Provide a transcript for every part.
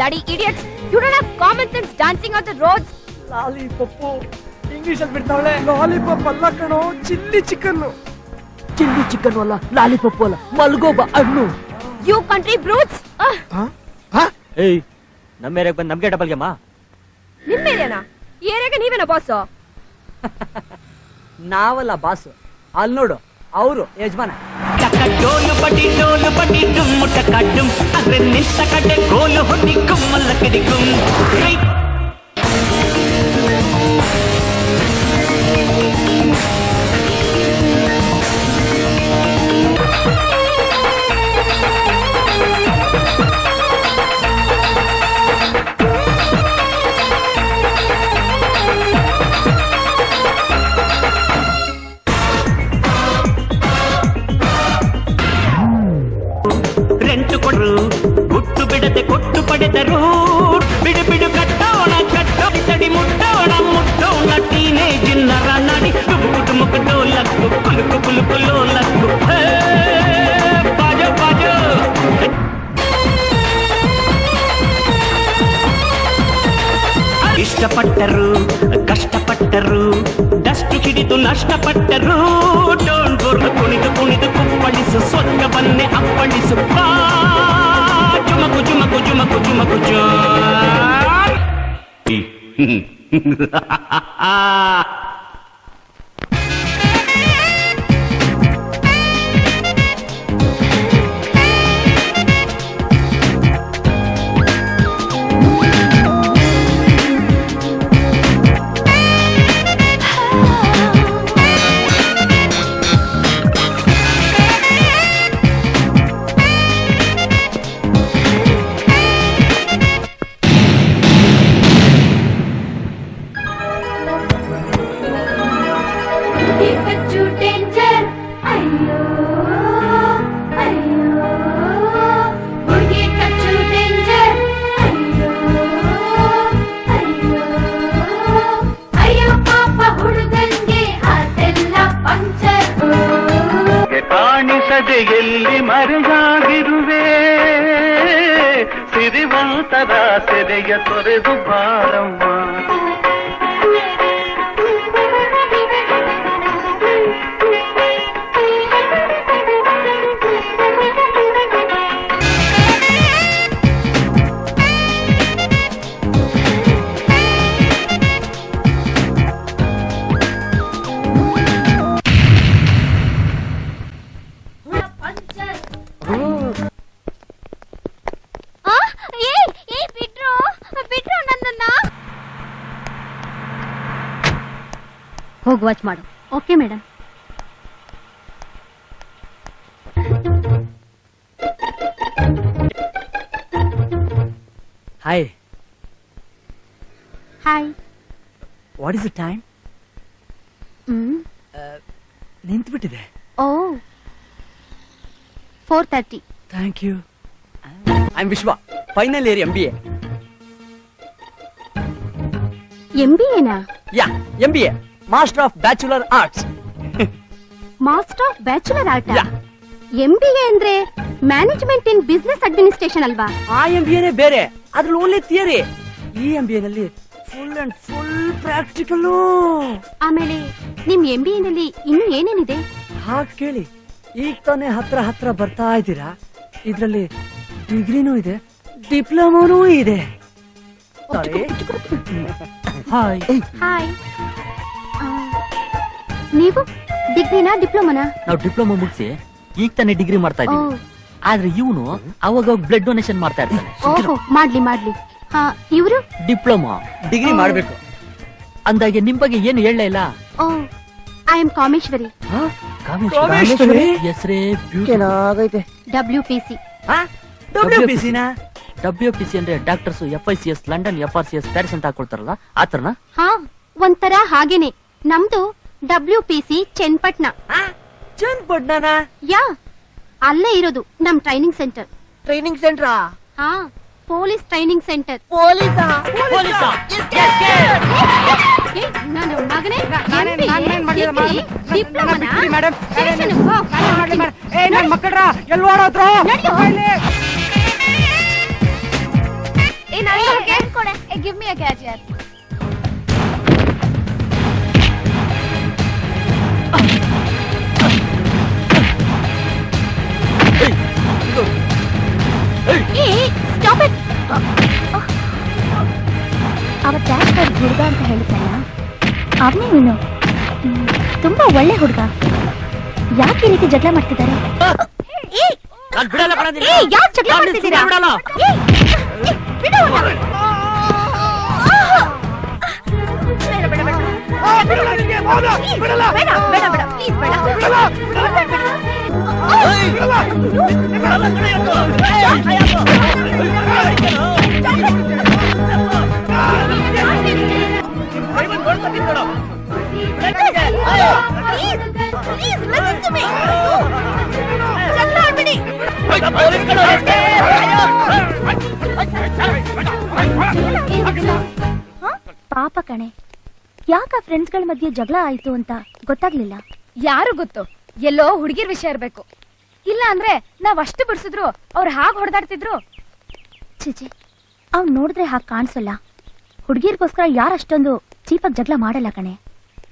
bloody idiots! You don't have common sense dancing on the roads. Lollipop. English ಅಲ್ಲಿ ಬಿಡ್ತಾವಳೆ. Lollipop ಅಲ್ಲ ಕಣೋ, chilli chicken. Chilli chicken ಅಲ್ಲ, lollipop ಅಲ್ಲ, ಮಲ್ಗೋಬ ಹಣ್ಣು. You country brutes! ಏಯ್, ನಮ್ಮ ಏರಿಯಾಗೆ ಬಂದು ನಮ್ಗೆ ಡಬಲ್ ಗೇಮಾ? ನಿಮ್ಮ ಏರಿಯಾನಾ? ಏರಿಯಾಗೆ ನೀವೇನ ಬಾಸ್? ನಾವಲ್ಲ ಬಾಸ್, ಅಲ್ಲಿ ನೋಡು ಅವರು ಯಜಮಾನ. ಡೋಲು ಬಡಿ ಡುಮ್ಮು ಟಕ ಡುಮ್, ಅದ್ರೆ ನಿಂತ ಕಡೆ ಗೋಲು ಹೊಡಿ ಕುಮ್ಮಲ್ಲ ಕಡಿ ಗುಮ್. ಗುಟ್ಟು ಬಿಡದೆ ಕೊಟ್ಟು ಪಡೆದರು ಬಿಡು ಬಿಡು ಕಟ್ಟೋಣ ಕಟ್ಟೋಡಿ ಮುಟ್ಟೋಣ ಮುಟ್ಟೋಣ ಟೀನೇಜ್ ನರ ನಡಿ ಡುಮುಕು ಡೋಲಕ್ಕು ಕುಲುಕು ಕುಲುಕು ಲೋಲಕ್ಕು ಬಾಜೋ ಬಾಜೋ. ಇಷ್ಟಪಟ್ಟರು ಕಷ್ಟಪಟ್ಟರು ಡಸ್ಟ್ ಹಿಡಿದು ನಷ್ಟಪಟ್ಟರು ಡೋಂಟ್ ಗೋರ್ಲು ಕುಣಿದು ಕುಣಿದು ಕುಪ್ಪಳಿಸು ಸ್ವರ್ಗವನ್ನೇ ಅಪ್ಪಳಿಸು ಬಾ ಜುಮಕು ಜುಮಕು ಜುಮಕು ಜುಮಕು ಜೋ. ಎಲ್ಲಿ ಮರೆಯಾಗಿರುವೆ ಸಿರಿವಂತರ ಸೆರೆಯ ತೊರೆದು ಬಾರಮ್ಮ. ಹೋಗಿ ವಾಚ್ ಮಾಡು. Okay madam. Hi hi. What is the time? ನಿಂತು ಬಿಟ್ಟಿದೆ. Oh 4:30. Thank you. I am Vishwa, final year MBA. MBA-ನಾ? Yeah, MBA, master of bachelor arts. Master of bachelor art? Yeah. MBA ಅಂದ್ರೆ ಮ್ಯಾನೇಜ್ಮೆಂಟ್ ಇನ್ ಬಿಸಿನೆಸ್ ಅಡ್ಮಿನಿಸ್ಟ್ರೇಷನ್ ಅಲ್ವಾ? ಆ MBA ಬೇರೆ, ಅದ್ರಲ್ಲಿ only theory. ಈ MBA ನಲ್ಲಿ ಫುಲ್ ಅಂಡ್ ಫುಲ್ ಪ್ರಾಕ್ಟಿಕಲ್. ಆಮೇಲೆ ನಿಮ್ MBA ನಲ್ಲಿ ಇನ್ನು ಏನೇನಿದೆ? ಹಾಗೆ ಕೇಳಿ, ಈಗ ತಾನೇ ಹತ್ರ ಬರ್ತಾ ಇದ್ದೀರಾ. ಇದ್ರಲ್ಲಿ ಡಿಗ್ರಿನೂ ಇದೆ, ಡಿಪ್ಲೊಮಾನೂ ಇದೆ. Hi hi. ನೀವು ಡಿಗ್ರಿನಾ ಡಿಪ್ಲೊಮಾನಾ? ನಾವು ಡಿಪ್ಲೊಮಾ ಮುಗಿಸಿ ಈಗ ತಾನೇ ಡಿಗ್ರಿ ಮಾಡ್ತಾ ಇದ್ದೀವಿ. ಆದ್ರೆ ಇವನು ಅವಾಗ ಬ್ಲಡ್ ಡೊನೇಷನ್ ಮಾಡ್ತಾ ಇರ್ತಾನೆ. ಓಹೋ, ಮಾಡ್ಲಿ. ಇವರು ಡಿಪ್ಲೊಮಾ ಡಿಗ್ರಿ ಮಾಡ್ಬೇಕು ಅಂದಾಗೆ ನಿಮ್ ಬಗ್ಗೆ ಏನು ಹೇಳಲೇ ಇಲ್ಲ. ಓ, ಐ ಆಮ್ ಕಾಮೇಶ್ವರಿ. ಕಾಮೇಶ್ವರಿ ಹೆಸರೇ ಏನಾಗೈತೆ? WPC. WPC ಅಂದ್ರೆ doctors FICS London, FRCS Paris ಅಂತ ಹಾಕೊಳ್ತಾರಲ್ಲ, ಆತರನ? ಹಾ, ಒಂಥರ ಹಾಗೇನೆ. ನಮ್ದು WPC ಚನ್ನಪಟ್ಟಣ. ಚನ್ನಪಟ್ಟಣ? ಯಾ, ಅಲ್ಲೇ ಇರೋದು ನಮ್ ಟ್ರೈನಿಂಗ್ ಸೆಂಟರ್. ಟ್ರೈನಿಂಗ್ ಸೆಂಟ್ರಾ? ಹಾ, ಪೊಲೀಸ್ ಟ್ರೈನಿಂಗ್ ಸೆಂಟರ್. ಪೊಲೀಸಾ? ನಾನು ಮಗನೇ ಗಿವ್ ಮಿ ಅ ಕ್ಯಾಚ್ ಯಾರ್. Stop it. ಅವತ್ತ ಹುಡುಗ ಅಂತ ಹೇಳ್ತಾನ, ಅವನೇ ನೀನು. ತುಂಬಾ ಒಳ್ಳೆ ಹುಡುಗ. ಯಾಕೆ ಈ ರೀತಿ ಜಗಳ ಮಾಡ್ತಿದ್ದಾರೆ? ನಾನ್ ಬಿಡಲ್ಲ ಕಣ ನಿನ್ನ. ಯಾಕೆ ಜಗಳ ಮಾಡ್ತಿದ್ದೀರಾ? ಬಿಡಲ್ಲ. ಬಿಡು. ಪಾಪ ಕಣೆ, ಯಾಕ ಫ್ರೆಂಡ್ಸ್ ಗಳ ಮಧ್ಯೆ ಜಗಳ ಆಯ್ತು ಅಂತ ಗೊತ್ತಾಗ್ಲಿಲ್ಲ. ಯಾರು ಗೊತ್ತು, ಎಲ್ಲೋ ಹುಡುಗಿರ್ ವಿಷಯ ಇರ್ಬೇಕು. ಇಲ್ಲ ಅಂದ್ರೆ ನಾವ್ ಅಷ್ಟು ಬಿಡ್ಸಿದ್ರು ಅವ್ರು ಹಾಗೆ ಹೊಡೆದಾಡ್ತಿದ್ರು. ಚಿಚಿ, ಅವ್ನ್ ನೋಡಿದ್ರೆ ಹಾಗೆ ಕಾಣಿಸಲ್ಲ. ಹುಡುಗಿರ್ಗೋಸ್ಕರ ಯಾರಷ್ಟೊಂದು ಚೀಪಾಗಿ ಜಗಳ ಮಾಡಲ್ಲ ಕಣೆ.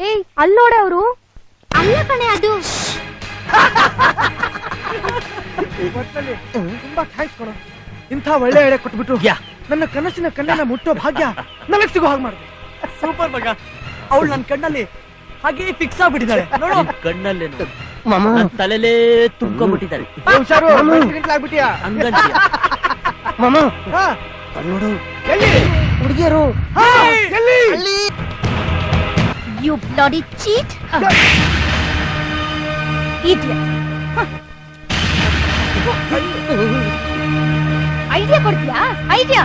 ಏಯ್, ಅಲ್ಲಿ ನೋಡೆ ಅವರು. ಅಲ್ಲ ಕಣೆ, ಅದು ತುಂಬಾ ಥ್ಯಾಂಕ್ಸ್ ಕೊಡು. ಇಂಥ ಒಳ್ಳೆ ಎಳೆ ಕೊಟ್ಬಿಟ್ಟು ನನ್ನ ಕನಸಿನ ಕಣ್ಣನ್ನ ಮುಟ್ಟೋ ಭಾಗ್ಯ ನನಗ್ ಸಿಗೋ ಹಾಗೆ ಮಾಡಿದೆ. ಸೂಪರ್ ಮಗ. ಅವಳು ನನ್ನ ಕಣ್ಣಲ್ಲಿ ಹಾಗೆ ಫಿಕ್ಸ್ ಆಗ್ಬಿಟ್ಟಿದ್ದಾಳೆ ನೋಡು. ಕಣ್ಣಲ್ಲಿ ನನ್ನ ತಲೆಲೇ ತುಂಬ್ಕೊಂಡ್ಬಿಟ್ಟಿದ್ದಾರೆ. ಹುಷಾರು, ಆಗ್ಬಿಟ್ಟಿಯಾ ಹಂಗಂತೀಯ? ನೋಡು, ಎಲ್ಲಿ ಹುಡುಗಿಯರು? ಎಲ್ಲಿ? You bloody cheat. ಐಡಿಯಾ ಕೊಡ್ತೀಯಾ? ಐಡಿಯಾ.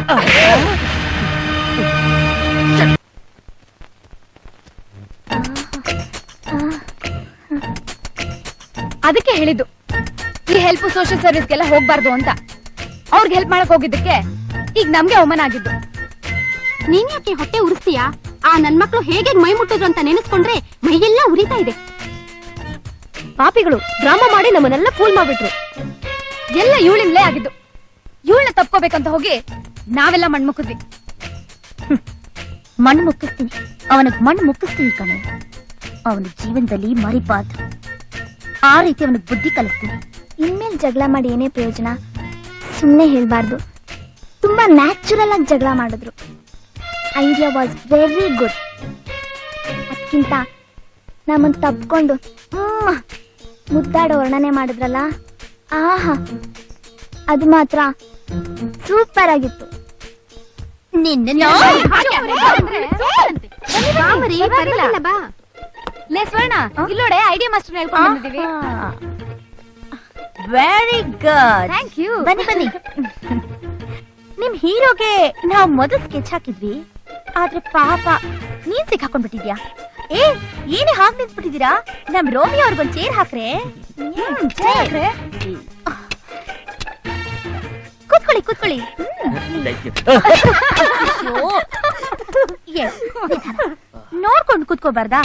ಅದಕ್ಕೆ ಹೇಳಿದ್ದು ಈ ಹೆಲ್ಪ್ ಸೋಷಿಯಲ್ ಸರ್ವಿಸ್ಗೆಲ್ಲ ಹೋಗ್ಬಾರ್ದು ಅಂತ. ಅವ್ರಿಗೆ ಹೆಲ್ಪ್ ಮಾಡಕ್ ಹೋಗಿದ್ದಕ್ಕೆ ಈಗ ನಮ್ಗೆ ಅವಮಾನ ಆಗಿದ್ದು. ನೀನ್ ಯಾಕೆ ಹೊಟ್ಟೆ ಉರಿಸ್ತೀಯಾ? ಆ ನನ್ ಮಕ್ಳು ಹೇಗೆ ಮೈ ಮುಟ್ಟಿದ್ರು ಅಂತ ನೆನೆಸ್ಕೊಂಡ್ರೆ ಮೈಯೆಲ್ಲ ಉರಿತಾ ಇದೆ. ಪಾಪಿಗಳು ಡ್ರಾಮಾ ಮಾಡಿ ನಮ್ಮನ್ನೆಲ್ಲ ಫೂಲ್ ಮಾಡ್ಬಿಟ್ರು. ಎಲ್ಲ ಇವಳಿಂದಲೇ ಆಗಿದ್ದು. ಇವಳನ್ನ ತಪ್ಕೋಬೇಕಂತ ಹೋಗಿ ನಾವೆಲ್ಲ ಮಣ್ಮುಕ್ಕಿದ್ವಿ. ಮಣ್ಣು ಮುಕ್ಕಿಸ್ತೀನಿ, ಅವನಿಗೆ ಮಣ್ಣು ಮುಕ್ಕಿಸ್ತೀನಿ ಕಣೆ. ಅವನ ಜೀವನದಲ್ಲಿ ಮರಿಬಾರ್ದು. ಆ ರೀತಿ ಅವನಿಗೆ ಬುದ್ಧಿ ಕಲಿಸ್ತೀನಿ. ಇನ್ಮೇಲೆ ಜಗಳ ಮಾಡಿ ಏನೇ ಪ್ರಯೋಜನ? ಸುಮ್ಮನೆ ಹೇಳ್ಬಾರ್ದು. ತುಂಬಾ ನ್ಯಾಚುರಲ್ ಆಗಿ ಜಗಳ ಮಾಡಿದ್ರು. Idea was very good. ಅದಕ್ಕಿಂತ ನಮ್ಮನ್ನು ತಪ್ಕೊಂಡು ಮುದ್ದಾಡೋ ವರ್ಣನೆ ಮಾಡಿದ್ರಲ್ಲ, ಆಹಾ, ಅದು ಮಾತ್ರ ಸೂಪರ್ ಆಗಿತ್ತು. ಲೇ ಸ್ವರ್ಣ, ಇಲ್ಲೋಡೆ ಐಡಿಯಾ ಮಾಸ್ಟರ್ ಹೇಳ್ಕೊಂಡು ಬಂದಿದ್ದೀವಿ. Very good, thank you. ಬನ್ನಿ ಬನ್ನಿ. ನಿಮ್ ಹೀರೋಗೆ ನಾವು ಮೊದಲು ಸ್ಕೆಚ್ ಹಾಕಿದ್ವಿ, ಆದ್ರೆ ಪಾಪ ನೀನ್ ಸಿಕ್ಕಾಕೊಂಡ್ಬಿಟ್ಟಿದ್ಯಾ. ಏನೇ ಹಾಗೆ ನಿಂತ್ಬಿಟ್ಟಿದ್ದೀರಾ? ನಮ್ ರೋಮಿಯೋ ಅವ್ರಿಗೊಂದ್ ಚೇರ್ ಹಾಕ್ರೆ. ಕೂತ್ಕೊಳ್ಳಿ ಕೂತ್ಕೊಳ್ಳಿ. ನೋಡ್ಕೊಂಡು ಕೂತ್ಕೋಬಾರ್ದಾ?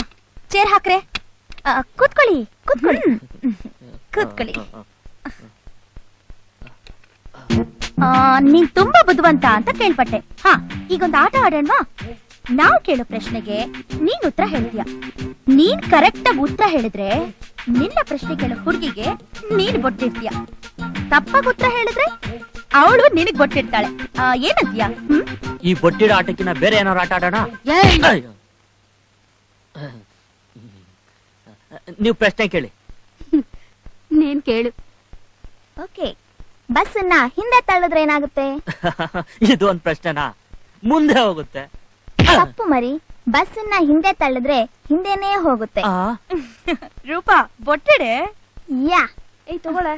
ಚೇರ್ ಹಾಕ್ರೆ. ಕೂತ್ಕೊಳ್ಳಿ ಕೂತ್ಕೊಳ್ಳಿ ಕೂತ್ಕೊಳ್ಳಿ. ನೀನ್ ತುಂಬಾ ಬುದ್ಧಿವಂತ ಅಂತ ಕೇಳ್ಪಟ್ಟೆ. ಹಾ, ಈಗೊಂದು ಆಟ ಆಡೋಣವಾ? ನಾವು ಕೇಳೋ ಪ್ರಶ್ನೆಗೆ ನೀನ್ ಉತ್ತರ ಹೇಳ್ತೀಯ. ನೀನ್ ಕರೆಕ್ಟ್ ಆಗಿ ಉತ್ತರ ಹೇಳಿದ್ರೆ ನಿನ್ನ ಪ್ರಶ್ನೆ ಕೇಳೋ ಹುಡುಗಿಗೆ ನೀನ್ ಬೊಟ್ಟಿರ್ತೀಯ. ತಪ್ಪಾಗಿ ಉತ್ತರ ಹೇಳಿದ್ರೆ ಅವಳು ನಿನಗ್ ಬೊಟ್ಟಿರ್ತಾಳೆ. ಏನಂತೀಯ? ಈ ಬೊಟ್ಟಿಡ ಆಟಕ್ಕಿನ ಬೇರೆ ಏನಾರು ಆಟ ಆಡೋಣ? ನೀವು ಪ್ರಶ್ನೆ ಕೇಳಿ. ನೀನ್ ಕೇಳು. ಓಕೆ, ಬಸ್ಸನ್ನ ಹಿಂದೆ ತಳ್ಳಿದ್ರೆ ಏನಾಗುತ್ತೆ? ಇದು ಒಂದ್ ಪ್ರಶ್ನೆನಾ? ಮುಂದೆ ಹೋಗುತ್ತೆ. ತಪ್ಪು ಮರಿ. ಬಸ್ಸನ್ನ ಹಿಂದೆ ತಳ್ಳಿದ್ರೆ ಹಿಂದೆನೇ ಹೋಗುತ್ತೆ. ರೂಪಾ, ಬೊಟ್ಟಿಡೆ. ಯಾ, ಏಯ್ ತಗೊಳ್ಳ.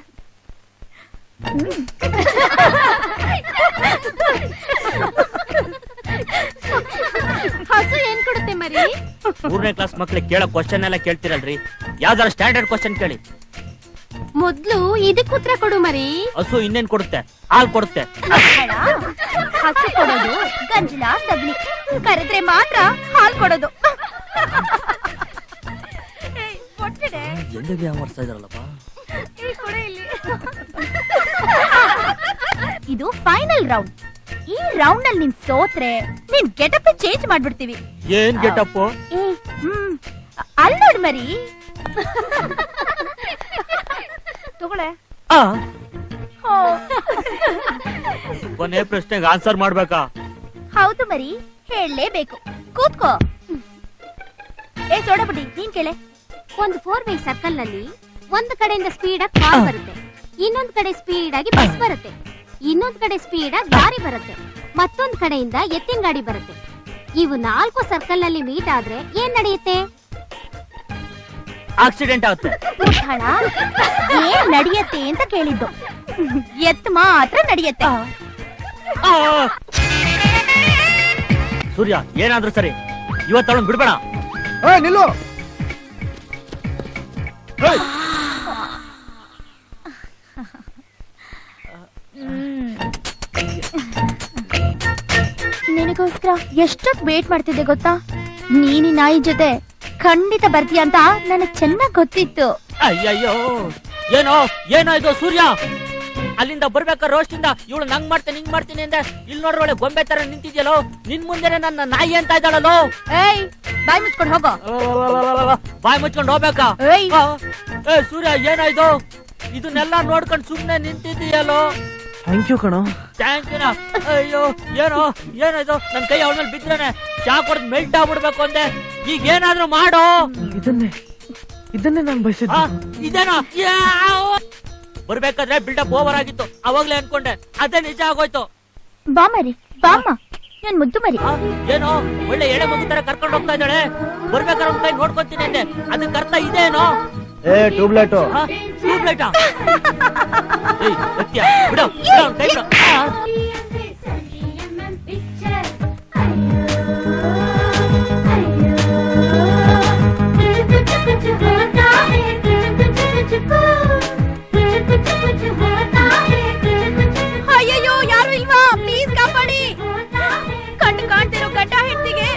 ಹಸು ಏನ್ ಕೊಡುತ್ತೆ ಮರಿ? 3ನೇ ಕ್ಲಾಸ್ ಮಕ್ಳಿಗೆ ಕೇಳೋ ಕ್ವಶನ್ ಎಲ್ಲ ಕೇಳ್ತಿರಲ್ರಿ, ಯಾವ್ದಾರ ಸ್ಟ್ಯಾಂಡರ್ಡ್ ಕ್ವಶನ್ ಕೇಳಿ. ಮೊದ್ಲು ಇದಕ್ಕೆ ಉತ್ತರ ಕೊಡು ಮರಿ. ಹಸು ಇನ್ನೇನ್ ಕೊಡುತ್ತೆ? ಹಾಲ್ ಕೊಡುತ್ತೆ. ಹಸು ಕೊಡೋದು ಗಂಜಲ ಸಗಣಿ, ಕರೆದ್ರೆ ಮಾತ್ರ ಹಾಲ್ ಕೊಡೋದು. ಎಂದಿಗೆ ಮಾಡ್ತಾ ಇದಾರಲ್ಲಪ್ಪ. ಇದು ಫೈನಲ್ ರೌಂಡ್. ಈ ರೌಂಡ್ ನಲ್ಲಿ ನೀನ್ ಸೋತ್ರೆ ನೀನ್ ಗೆಟಪ್ ಚೇಂಜ್ ಮಾಡ್ಬಿಡ್ತೀವಿ. ಏನ್ ಗೆಟಪ್? ಏ, ಅಲ್ ನೋಡ್ ಮರಿ. ತಗೊಳೆ. ಕೊನೆ ಪ್ರಶ್ನೆಗೆ ಆನ್ಸರ್ ಮಾಡ್ಬೇಕಾ? ಹೌದು ಮರಿ, ಹೇಳಲೇಬೇಕು. ಕೂತ್ಕೋ. ಏ ಸೋಡಾಪುಡಿ, ನೀನ್ ಕೇಳೆ. ಒಂದು 4 ವೇ ಸರ್ಕಲ್ ನಲ್ಲಿ ಒಂದು ಕಡೆಯಿಂದ ಸ್ಪೀಡ್ ಆಗಿ ಕಾರ್ ಬರುತ್ತೆ, ಇನ್ನೊಂದ್ ಕಡೆ ಸ್ಪೀಡ್ ಆಗಿ ಬಸ್ ಬರುತ್ತೆ, ಇನ್ನೊಂದ್ ಕಡೆ ಸ್ಪೀಡ್ ಆಗಿ ಲಾರಿ ಬರುತ್ತೆ, ಮತ್ತೊಂದ್ ಕಡೆಯಿಂದ ಎತ್ತಿನ ಗಾಡಿ ಬರುತ್ತೆ. ಇವು 4 ಸರ್ಕಲ್ ನಲ್ಲಿ ಮೀಟ್ ಆದ್ರೆ ಏನ್ ನಡೆಯುತ್ತೆ? ಆಕ್ಸಿಡೆಂಟ್ ಆಗುತ್ತೆ. ಉಠಾಳ, ಏನ್ ನಡೆಯತ್ತೆ ಅಂತ ಕೇಳಿದ್ದು. ಎತ್ ಮಾತ್ರ ನಡೆಯತ್ತೆ. ಸೂರ್ಯ, ಏನಾದ್ರೂ ಸರಿ, ಇವತ್ತವಳನ್ ಬಿಡ್ಬೇಡ. ನಿಲ್ಲು. ನಿನಗೋಸ್ಕರ ಎಷ್ಟೊತ್ತು ವೇಟ್ ಮಾಡ್ತಿದ್ದೆ ಗೊತ್ತಾ? ನೀನಿ ನಾಯಿ ಜೊತೆ ಖಂಡಿತ ಬರ್ತೀಯ ಅಂತ ನನಗ್ ಚೆನ್ನಾಗ್ ಗೊತ್ತಿತ್ತು. ಅಯ್ಯಯ್ಯೋ, ಏನೋ ಏನೋ ಇದು ಸೂರ್ಯ, ಅಲ್ಲಿಂದ ಬರ್ಬೇಕಾ ರೋಸ್ಟಿಂದ ಇವಳು ನಂಗ್ ಮಾಡ್ತೇನೆ ಹಿಂಗ್ ಮಾಡ್ತೀನಿ ಅಂದ್ರೆ ಇಲ್ಲಿ ನೋಡ್ರ ಒಳ್ಳೆ ಗೊಂಬೆ ತರ ನಿಂತಿದ್ಯಲ್ಲೋ, ನಿನ್ ಮುಂದೆನೆ ನನ್ನ ನಾಯಿ ಅಂತ ಇದ್ದಾಳಲ್ಲೋ. ಏಯ್, ಬಾಯ್ ಮುಚ್ಕೊಂಡು ಹೋಗೋ. ಬಾಯ್ ಮುಚ್ಕೊಂಡು ಹೋಗ್ಬೇಕಾ? ಏಯ್, ಏ ಸೂರ್ಯ, ಏನಾಯ್ತು? ಇದನ್ನೆಲ್ಲ ನೋಡ್ಕೊಂಡು ಸುಮ್ನೆ ನಿಂತಿದ್ದೀಯಲ್ಲೋ. ಥ್ಯಾಂಕ್ ಯು ಕಣೋ. Thank you. ಅಯ್ಯೋ, ಏನೋ ಏನಾಯ್ತು? ನನ್ ಕೈ ಅವಳ ಮೇಲೆ ಬಿದ್ರೇನೆ ಚಾಕ್ ಹೊಡೆದ್ ಮೆಲ್ಟ್ ಆಗ್ಬಿಡ್ಬೇಕು ಅಂದೆ. ಈಗ ಏನಾದ್ರೂ ಮಾಡೋ. ಇದನ್ನೇ ನಾನು ಬಯಸಿದ್ದೆ. ಇದೇನೋ ಬರ್ಬೇಕಾದ್ರೆ ಬಿಲ್ಡಪ್ ಓವರ್ ಆಗಿತ್ತು, ಅವಾಗ್ಲೇ ಅನ್ಕೊಂಡೆ, ಅದೇ ನಿಜ ಆಗೋಯ್ತು. ಬಾ ಮರಿ, ಬಾಮ್ಮ, ನನ್ ಮುದ್ದು ಮರಿ. ಏನೋ ಒಳ್ಳೆ ಎಳೆ ಮಗು ತರ ಕರ್ಕೊಂಡು ಹೋಗ್ತಾ ಇದ್ದಾಳೆ. ಬರ್ಬೇಕಾದ್ರೆ ಒಂದ್ ಕೈ ನೋಡ್ಕೊಂತೀನಿ ಅಂದೆ, ಅದಕ್ಕೆ ಅರ್ಥ ಇದೇನೋ? ಟ್ಯೂಬ್ಲೈಟ್. ಟ್ಯೂಬ್ಲೈಟ್ ಬಿಡು, ಕೈ ಬಿಡು. ಅಯ್ಯಯ್ಯೋ, ಯಾರು ಇಲ್ವಾ? ಪ್ಲೀಸ್ ಕಾಪಾಡಿ. ಕಣ್ಣು ಕಾಣ್ತಿರೋ ಗಡ್ಡ ಹೆಂಡತಿಗೆ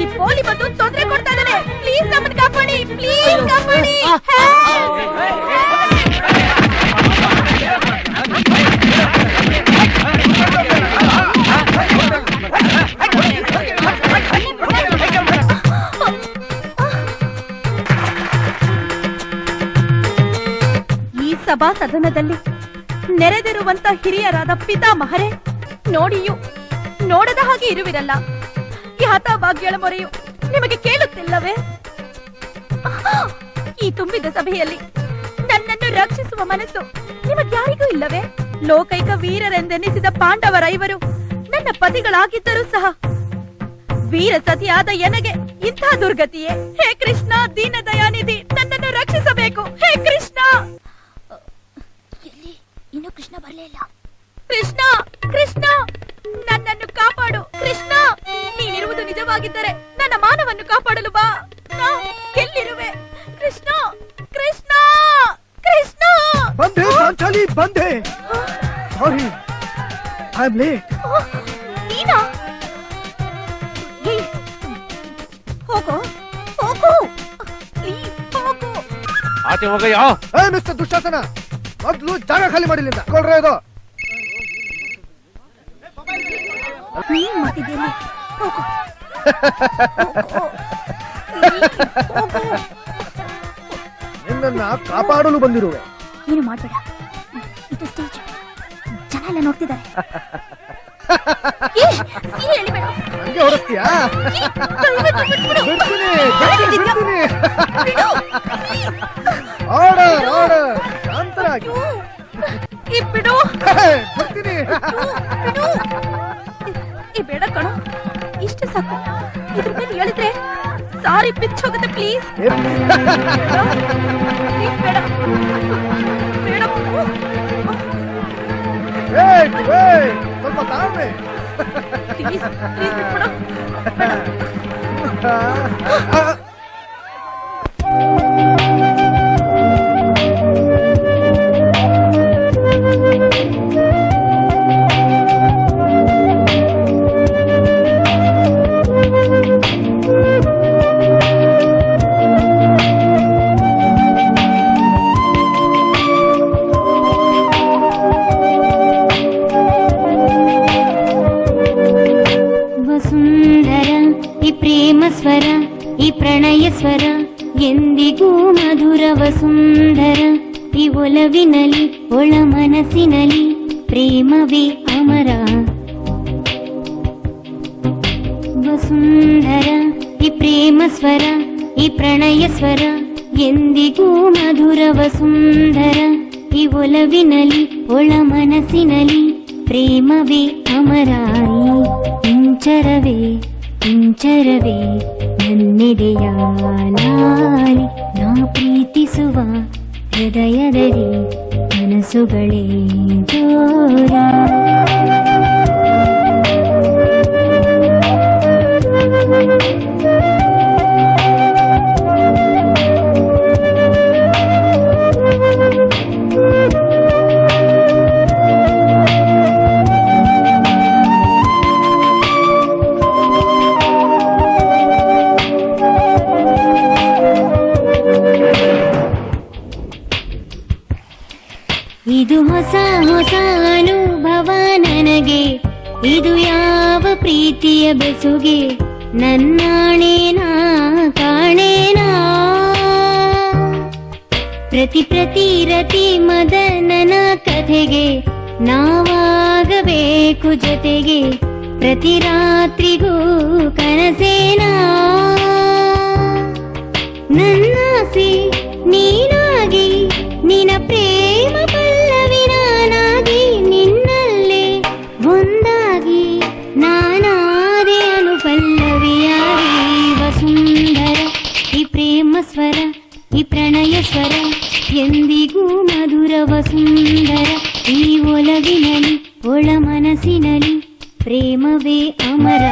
ಈ ಪೋಲಿ ಬಂದು ತೊಂದರೆ ಕೊಡ್ತಾ ಇದ್ದಾನೆ. ಪ್ಲೀಸ್ ನಮ್ಮನ್ನ ಕಾಪಾಡಿ, ಪ್ಲೀಸ್ ಕಾಪಾಡಿ. ಈ ಸಭಾ ಸದನದಲ್ಲಿ ನೆರೆದಿರುವಂತ ಹಿರಿಯರಾದ ಪಿತಾಮಹರೇ, ನೋಡಿಯೂ ನೋಡದ ಹಾಗೆ ಇರುವಿರಲ್ಲ. ಈ ಹತಭಾಗ್ಯಳ ಮೊರೆಯು ನಿಮಗೆ ಕೇಳುತ್ತಿಲ್ಲವೇ? ಈ ತುಂಬಿದ ಸಭೆಯಲ್ಲಿ ನನ್ನನ್ನು ರಕ್ಷಿಸುವ ಮನಸ್ಸು ನಿಮಗ್ಯಾರಿಗೂ ಇಲ್ಲವೇ? ಲೋಕೈಕ ವೀರರೆಂದೆನಿಸಿದ ಪಾಂಡವರೈವರು ನನ್ನ ಪತಿಗಳಾಗಿದ್ದರೂ ಸಹ ವೀರ ಸತಿಯಾದ ಎನಗೆ ಇಂಥ ದುರ್ಗತಿಯೇ? ಹೇ ಕೃಷ್ಣ, ದೀನ ದಯಾನಿಧಿ, ನನ್ನನ್ನು ರಕ್ಷಿಸಬೇಕು. ಹೇ ಕೃಷ್ಣ. ಇನ್ನು ಕೃಷ್ಣ ಬರಲಿಲ್ಲ. ಕೃಷ್ಣ, ಕೃಷ್ಣ, ನನ್ನನ್ನು ಕಾಪಾಡು. ಕೃಷ್ಣ, ನೀನಿರುವುದು ನಿಜವಾಗಿದ್ದರೆ ನನ್ನ ಮಾನವನ್ನು ಕಾಪಾಡಲು ಬಾ. ನಾ ಎಲ್ಲಿರುವೆ? ಕೃಷ್ಣ, ಕೃಷ್ಣ, ಕೃಷ್ಣ. ಬಂದೆ ಪಾಂಚಾಲಿ, ಬಂದೆ. ಸಾರಿ, ಐ ಆಮ್ ಲೇಟ್. ನೀನಾ? ಹೋಗೋ, ಹೋಗೋ, ಪ್ಲೀಸ್ ಹೋಗೋ. ಆಚೆ ಹೋಗಯ್ಯ. ಮಿಸ್ಟರ್ ದುಶ್ಯಾಸನ, ಮೊದ್ಲು ಜಾಗ ಖಾಲಿ ಮಾಡಿಲ್ಲಿಂದ ಕೊಡ್ರೆ ಇದು. ನೀನ್ ಮಾತಿದ್ದೇನೆ. ಹೋಗೋ, ನಿನ್ನನ್ನ ಕಾಪಾಡಲು ಬಂದಿರುವೆ. ಏನು ಮಾಡ್ಬೇಡ, ಇದು ಸ್ಟೇಜ್, ಜನ ಎಲ್ಲ ನೋಡ್ತಿದ್ದಾರೆ. ಹೇಳಿಬೇಡ. ಹಂಗೆ ಹೊರಸ್ತೀಯಾ? ಬಿಡ್ತೀನಿ, ಬಿಡ್ತೀನಿ. Order, order. ಶಾಂತರಾಗಿ ಬಿಡು. ಬರ್ತೀನಿ. ಈ ಬೇಡ ಕಣೋ, ಇಷ್ಟು ಸಾಕು. ಇದ್ರ ಮೇಲೆ ಹೇಳಿದ್ರೆ ಸಾರಿ ಪಿಚ್ ಹೋಗುತ್ತೆ. ಪ್ಲೀಸ್ ಪ್ಲೀಸ್, ಬೇಡ ಬೇಡ. ಸ್ವಲ್ಪ ತಾಳ್ಮೆ. ಪ್ಲೀಸ್ ಪ್ಲೀಸ್ ಬಿಟ್ಬಿಡು. ಪ್ರೇಮವೇ ಅಮರ. ವಸುಂಧರ ಈ ಪ್ರೇಮ ಸ್ವರ, ಈ ಪ್ರಣಯ ಸ್ವರ ಎಂದಿಗೂ ಮಧುರ. ವಸುಂಧರ ಈ ಒಲವಿನಲಿ ಒಳ ಮನಸ್ಸಿನಲಿ ಪ್ರೇಮವೇ ಅಮರ. ಇಂಚರವೇ ಇಂಚರವೇ ನನ್ನೆದೆಯ ನಾಲಿ, ನಾ ಪ್ರೀತಿಸುವ ಹೃದಯದಲ್ಲಿ ಮನಸ್ಸುಗಳೇ ಜೋರ. ಇದು ಹೊಸ ಹೊಸ ಅನುಭವ ನನಗೆ, ಇದು ಯಾವ ಪ್ರೀತಿಯ ಬೆಸುಗೆ. ನನ್ನಾಣೇನಾ ಕಾಣೇನಾ ಪ್ರತಿ ಪ್ರತಿ ರತಿ ಮದನನ ಕಥೆಗೆ ನಾವಾಗಬೇಕು ಜೊತೆಗೆ. ಪ್ರತಿ ರಾತ್ರಿಗೂ ಕನಸೇನಾ ನನ್ನಾಸೆ ನೀನಾಗಿ, ನಿನ್ನ ಪ್ರೇಮ ಪಲ್ಲವಿ ನಾನಾಗಿ, ನಿನ್ನಲ್ಲೇ ಒಂದಾಗಿ ನಾನಾದೆ ಅನುಪಲ್ಲವಿಯಾಗಿ. ವಸುಂಧರ ಈ ಪ್ರೇಮ ಸ್ವರ, ಈ ಪ್ರಣಯ ಸ್ವರ ಎಂದಿಗೂ ಮಧುರ. ವಸುಂಧರ ಈ ಒಲವಿನಲಿ ಒಳ ಮನಸ್ಸಿನಲಿ ಪ್ರೇಮವೇ ಅಮರ.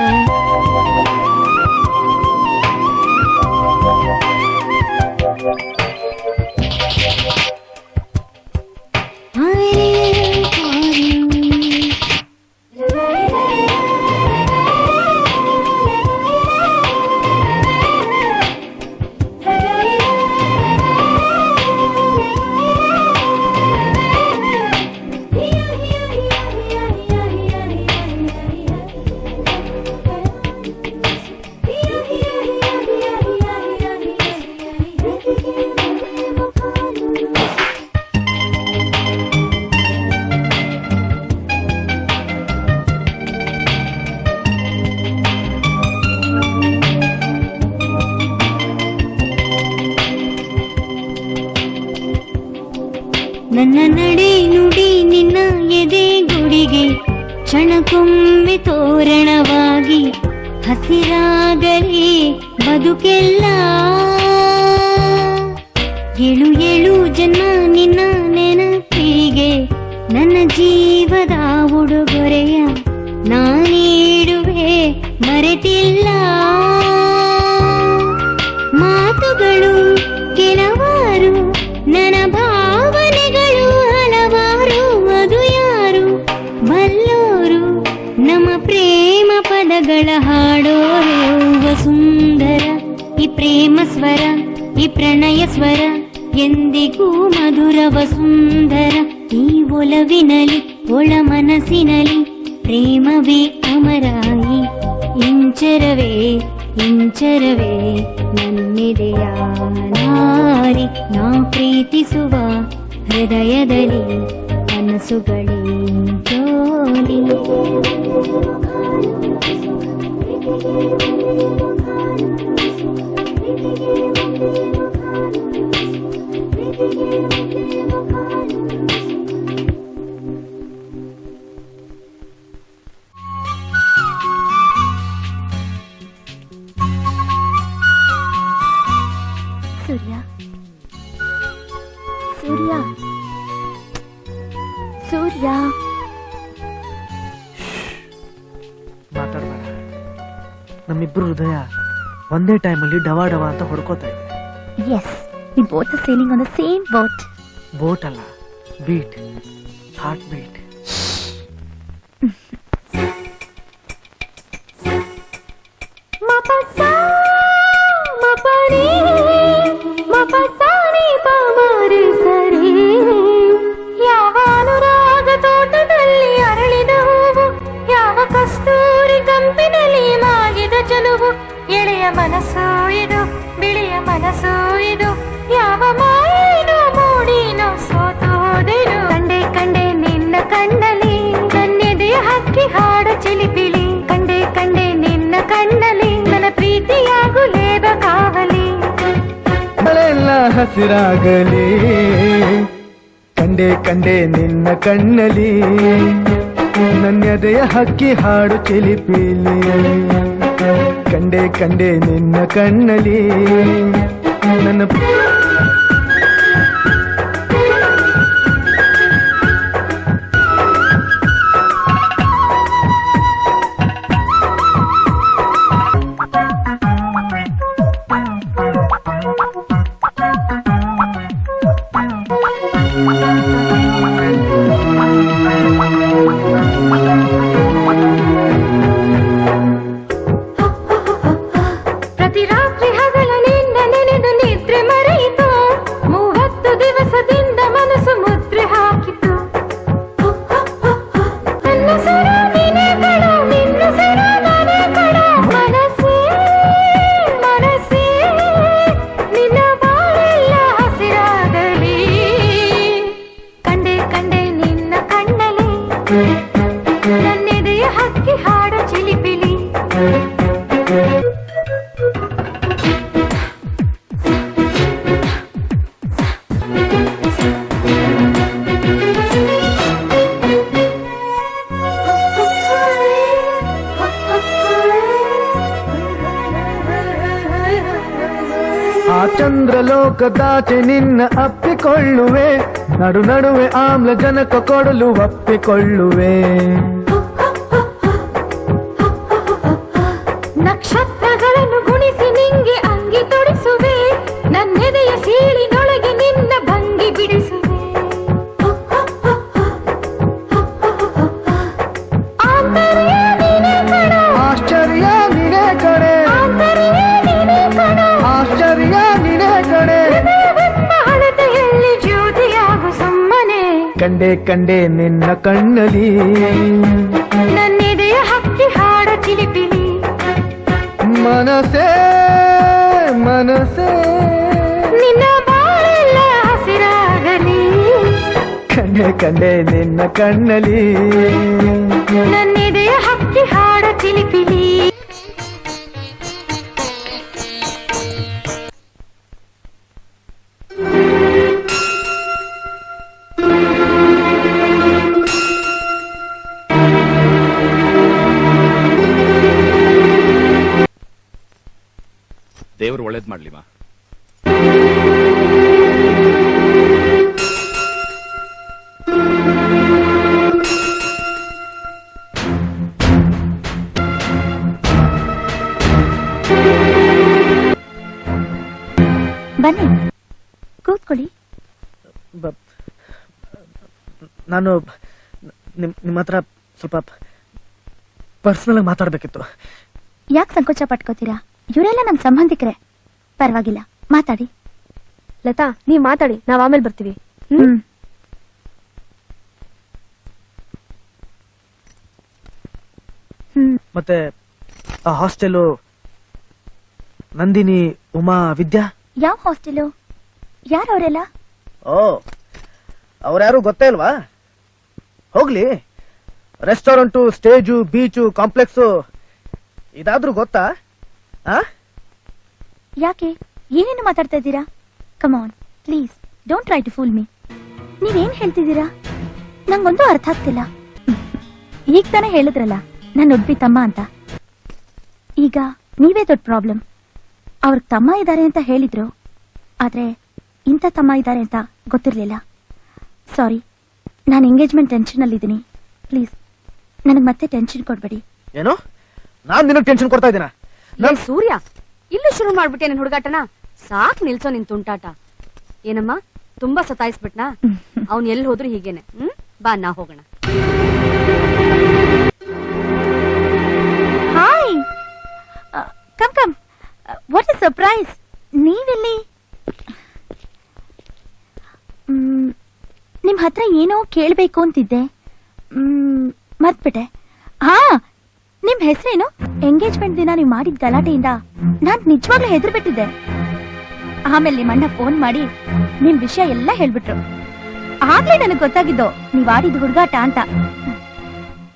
ನನ್ನ ನಡೆ ನುಡಿ ನಿನ್ನ ಎದೆ ಗುಡಿಗೆ ಕ್ಷಣಕ್ಕೊಮ್ಮೆ ತೋರಣವಾಗಿ. ಹಸಿರಾಗಲೇ ಬದುಕೆಲ್ಲ ಏಳು ಏಳು ಜನ್ಮ ನಿನ್ನ ನೆನಪಿಗೆ. ನನ್ನ ಜೀವದ ಉಡುಗೊರೆಯ ನಾನೀಡುವೆ ಮರೆತಿಲ್ಲ. ಮಾತುಗಳು ಕೆಲವಾರು, ನನ್ನ ಭಾವನೆಗಳು ಹಲವಾರು. ಅದು ಯಾರು ಬಲ್ಲೋರು, ನಮ್ಮ ಪ್ರೇಮ ಪದಗಳ ಹಾಡೋರು. ವಸುಂಧರ ಈ ಪ್ರೇಮ ಸ್ವರ, ಈ ಪ್ರಣಯ ಸ್ವರ ಎಂದಿಗೂ ಮಧುರ. ವಸುಂಧರ ಈ ಒಲವಿನಲಿ ಒಳ ಮನಸ್ಸಿನಲಿ ಪ್ರೇಮವೇ ಅಮರಾಯಿ. ಇಂಚರವೇ ಇಂಚರವೇ ನನ್ನೆದೆಯ ನಾರಿ, ನಾ ಪ್ರೀತಿಸುವ ಹೃದಯದಲ್ಲಿ ಕನಸುಗಳೇ ಜೋಲಿ. ಸೂರ್ಯ ಸೂರ್ಯ ಸೂರ್ಯ ಮಾತಾಡ್ಬೇಡ. ನಮ್ಮಿಬ್ರು ಹೃದಯ ಒಂದೇ ಟೈಮಲ್ಲಿ ಡವಾ ಡವಾ ಅಂತ ಹೊಡ್ಕೋತಾ ಇದೆ. Yes, we both are sailing on the same boat. Boat ಅಲ್ಲ, ಬೀಟ್, ಹಾರ್ಟ್ ಬೀಟ್. ಯಾವ ಅನುರಾಗ ತೋಟದಲ್ಲಿ ಅರಳಿದ ಹೂವು, ಯಾವ ಕಸ್ತೂರಿ ಕಂಪಿನಲ್ಲಿ ಮಾಗಿದ ಚೆಲುವು. ಎಳೆಯ ಮನಸ್ಸು ಇದು, ಬಿಳಿಯ ಮನಸ್ಸು ಇದು, ಯಾವ ಮಾಯೇನೋ ಮೂಡಿನೋ ಸೋತು ಹೋದೆನು. ಕಂಡೆ ಕಂಡೆ ನಿನ್ನ ಕಣ್ಣಲ್ಲಿ ಹಸಿರಾಗಲಿ ಕಂಡೆ ಕಂಡೆ ನಿನ್ನ ಕಣ್ಣಲಿ ನನ್ನೆದೆಯ ಹಕ್ಕಿ ಹಾಡು ಚಿಲಿಪಿಲಿ ಕಂಡೆ ಕಂಡೆ ನಿನ್ನ ಕಣ್ಣಲಿ ನನ್ನ ಪ್ರತಿ ರಾತ್ರಿ ಹಗಲು ನಿನ್ನ ನೆನೆದು ನಿದ್ರೆ ಮರೆಯಿತು 30 ದಿವಸದಿಂದ ಮನಸ್ಸು ಮುದ್ರೆ ಹಾಕಿತು ನನ್ನ ಸರ ನೀನೇ ಕಣೋ ನಿನ್ನ ಸರ ನಾನೇ ಕಣೋ ಮನಸ್ಸೇ ಮನಸ್ಸೇ ನಿನ್ನ ಬಾಳೆಲ್ಲ ಹಸಿರಾಗಲಿ ಕಂಡೆ ಕಂಡೆ ನಿನ್ನ ಕಣ್ಣಲ್ಲಿ ನನ್ನೆದೆಯ ಹಕ್ಕಿ ಹಾಡು ಚಿಲಿಪಿಲಿ ಆ ಚಂದ್ರಲೋಕದಾಚೆ ನಿನ್ನ ಅಪ್ಪಿಕೊಳ್ಳುವೆ ನಡು ನಡುವೆ ಆಮ್ಲಜನಕ ಕೊಡಲು ಒಪ್ಪಿಕೊಳ್ಳುವೆ ನಕ್ಷತ್ರಗಳನ್ನು ಗುಣಿಸಿ ನಿಂಗೆ ಅಂಗಿ ತೊಡಿಸುವೆ ನನ್ನೆದೆಯ ಸೀಳಿನೊಳಗೆ ನಿನ್ನ ಭಂಗಿ ಬಿಡಿಸುವೆ ಆಂತರ್ಯ ನೀನೇ ಕಣೋ ಆಶ್ಚರ್ಯ ನಿನೇ ಕಡೆ ಆಂತರ್ಯ ನೀನೇ ಕಣೋ ಆಶ್ಚರ್ಯ ನಿನೇ ಕಡೆ ಹೃದಯವೆಂಬ ಹಳತೆಯಲ್ಲಿ ಜ್ಯೋತಿಯಾಗು ಸುಮ್ಮನೆ ಕಂಡೆ ಕಂಡೆ ನಿನ್ನ ಕಣ್ಣಲಿ ನನ್ನೆದೆಯ ಹಕ್ಕಿ ಹಾಡ ಚಿಲಿಪಿಲಿ ಮನಸೇ ಮನಸೇ ನಿನ್ನ ಬಾಳೆಲ್ಲ ಹಸಿರಾಗಲಿ ಕಂಡೆ ಕಂಡೆ ನಿನ್ನ ಕಣ್ಣಲಿ ನನ್ನೆದೆಯ ಹಕ್ಕಿ ಹಾಡ ಚಿಲಿಪಿಲಿ ದೇವರು ಒಳ್ಳೇದ್ ಮಾಡ್ಲಿವಾ. ಬನ್ನಿ ಕೂತ್ಕೊಳ್ಳಿ. ನಾನು ನಿಮ್ಮ ಹತ್ರ ಸ್ವಲ್ಪ ಪರ್ಸನಲ್ ಆಗಿ ಮಾತಾಡ್ಬೇಕಿತ್ತು. ಯಾಕೆ ಸಂಕೋಚ ಪಟ್ಕೋತೀರಾ? ಇವರೆಲ್ಲ ನಮ್ ಸಂಬಂಧಿಕರೇ, ಪರವಾಗಿಲ್ಲ ಮಾತಾಡಿ. ಲತಾ, ನೀವ್ ಮಾತಾಡಿ, ನಾವ್ ಆಮೇಲೆ ಬರ್ತೀವಿ. ಹ್ಮ್ ಮತ್ತೆ ಆ ಹಾಸ್ಟೆಲು ನಂದಿನಿ, ಉಮಾ, ವಿದ್ಯಾ. ಯಾವ ಹಾಸ್ಟೆಲು? ಯಾರವರೆಲ್ಲ? ಓ, ಅವ್ರ್ಯಾರು ಗೊತ್ತೇ ಇಲ್ವಾ? ಹೋಗ್ಲಿ, ರೆಸ್ಟೋರೆಂಟು, ಸ್ಟೇಜು, ಬೀಚು, ಕಾಂಪ್ಲೆಕ್ಸು ಇದಾದ್ರೂ ಗೊತ್ತಾ? ಯಾಕೆ ಏನೇನು ಮಾತಾಡ್ತಾ ಇದ್ದೀರಾ? Come on please, don't try to fool me. ನೀವೇನ್ ಹೇಳ್ತಿದ್ದೀರಾ? ನಂಗೊಂದು ಅರ್ಥ ಆಗ್ತಿಲ್ಲ. ಈಗ ತಾನೇ ಹೇಳಿದ್ರಲ್ಲ ನನ್ನ ಉಡ್ಬಿ ತಮ್ಮ ಅಂತ. ಈಗ ನೀವೇ ದೊಡ್ಡ ಪ್ರಾಬ್ಲಮ್. ಅವ್ರ ತಮ್ಮ ಇದ್ದಾರೆ ಅಂತ ಹೇಳಿದ್ರು, ಆದ್ರೆ ಇಂಥ ತಮ್ಮ ಇದ್ದಾರೆ ಅಂತ ಗೊತ್ತಿರ್ಲಿಲ್ಲ. ಸಾರಿ, ನಾನು ಎಂಗೇಜ್ಮೆಂಟ್ ಟೆನ್ಷನ್ ಅಲ್ಲಿ ಇದ್ದೀನಿ. ಪ್ಲೀಸ್ ನನಗೆ ಮತ್ತೆ ಟೆನ್ಷನ್ ಕೊಡ್ಬೇಡಿ. ಏನು? ನಾನ್ ನಿನಗೆ ಟೆನ್ಷನ್ ಕೊಡ್ತಾ ಇದ್ದೀನ? ನನ್ ಸೂರ್ಯ, ಇಲ್ಲೂ ಶುರು ಮಾಡ್ಬಿಟ್ಟೆ ನಿನ್ ಹುಡುಗಾಟನ. ಸಾಕ್ ನಿಲ್ಸೋ ನಿನ್ ತುಂಟಾಟ. ಏನಮ್ಮ, ತುಂಬಾ ಸತಾಯಿಸ್ಬಿಟ್ನಾ? ಅವ್ನ್ ಎಲ್ಲಿ ಹೋದ್ರು ಹೀಗೇನೆ. ಬಾ, ನಾ ಹೋಗೋಣ. Hi, come come. What is surprise? ನೀವಿಲ್ಲಿ? ನಿಮ್ ಹತ್ರ ಏನೋ ಕೇಳ್ಬೇಕು ಅಂತಿದ್ದೆ, ಮರ್ತ್ಬಿಟ್ಟೆ. ಹಾ, ನಿಮ್ ಹೆಸರೇನು? ಎಂಗೇಜ್ಮೆಂಟ್ ದಿನ ನೀವು ಮಾಡಿದ ಗಲಾಟೆಯಿಂದ ನಾನ್ ನಿಜವಾಗ್ಲೂ ಹೆದರ್ಬಿಟ್ಟಿದ್ದೆ. ಆಮೇಲೆ ನಿಮ್ಮ ಅಣ್ಣ ಫೋನ್ ಮಾಡಿ ನಿಮ್ ವಿಷಯ ಎಲ್ಲ ಹೇಳ್ಬಿಟ್ರು. ಆಗ್ಲೇ ನನಗ್ ಗೊತ್ತಾಗಿದ್ದು ನೀವ್ ಆಡಿದ ಹುಡುಗಾಟ ಅಂತ.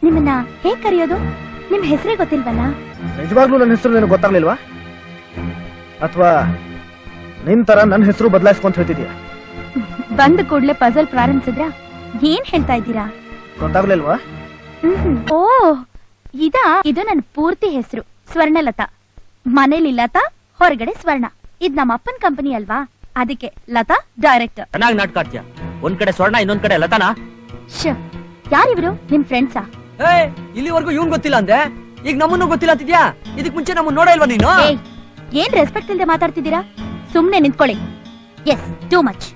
ನಿಮ್ಮನ್ನ ಹೇಗ್ ಕರೆಯೋದು? ನಿಮ್ ಹೆಸರೇ ಗೊತ್ತಿಲ್ವಲ್ಲ? ನಿಜವಾಗ್ಲೂ ನನ್ನ ಹೆಸರು ನಿನಗೆ ಗೊತ್ತಾಗ್ಲಿಲ್ವಾ? ಅಥವಾ ನಿನ್ ತರ ನನ್ನ ಹೆಸರು ಬದಲಾಯಿಸ್ಕೊಂತ ಹೇಳ್ತಿದ್ಯಾ? ಬಂದ ಕೂಡ್ಲೆ ಪಜಲ್ ಪ್ರಾರಂಭಿಸಿದ್ರ? ಏನ್ ಹೇಳ್ತಾ ಇದ್ದೀರಾ? ಗೊತ್ತಾಗ್ಲಿಲ್ವಾ? ಓ ಇದು ನನ್ನ ಪೂರ್ತಿ ಹೆಸರು ಸ್ವರ್ಣಲತಾ. ಮನೇಲಿ ಲತಾ, ಹೊರಗಡೆ ಸ್ವರ್ಣ. ಇದ್ ನಮ್ಮ ಅಪ್ಪನ ಕಂಪನಿ ಅಲ್ವಾ, ಅದಕ್ಕೆ ಲತಾ ಡೈರೆಕ್ಟರ್. ಚೆನ್ನಾಗಿ ನಾಟಕ ಆಡ್ತೀಯ. ಒಂದ್ ಕಡೆ ಸ್ವರ್ಣ, ಇನ್ನೊಂದ್ ಕಡೆ ಲತಾನಾ? ಯಾರಿವ್ರು? ನಿಮ್ ಫ್ರೆಂಡ್ಸಾ? ಇಲ್ಲಿವರೆಗೂ ಇವ್ನ್ ಗೊತ್ತಿಲ್ಲ ಅಂದೆ, ಈಗ ನಮ್ಮನ್ನು ಗೊತ್ತಿಲ್ಲ ಅಂತಿದ್ಯಾ? ಇದಕ್ ಮುಂಚೆ ನಮ್ಮನ್ನ ನೋಡೇ ಇಲ್ವಾ ನೀನು? ಏನ್ ರೆಸ್ಪೆಕ್ಟ್ ಇಲ್ದೆ ಮಾತಾಡ್ತಿದ್ದೀರಾ? ಸುಮ್ನೆ ನಿಂತ್ಕೊಳ್ಳಿ. Yes, too much.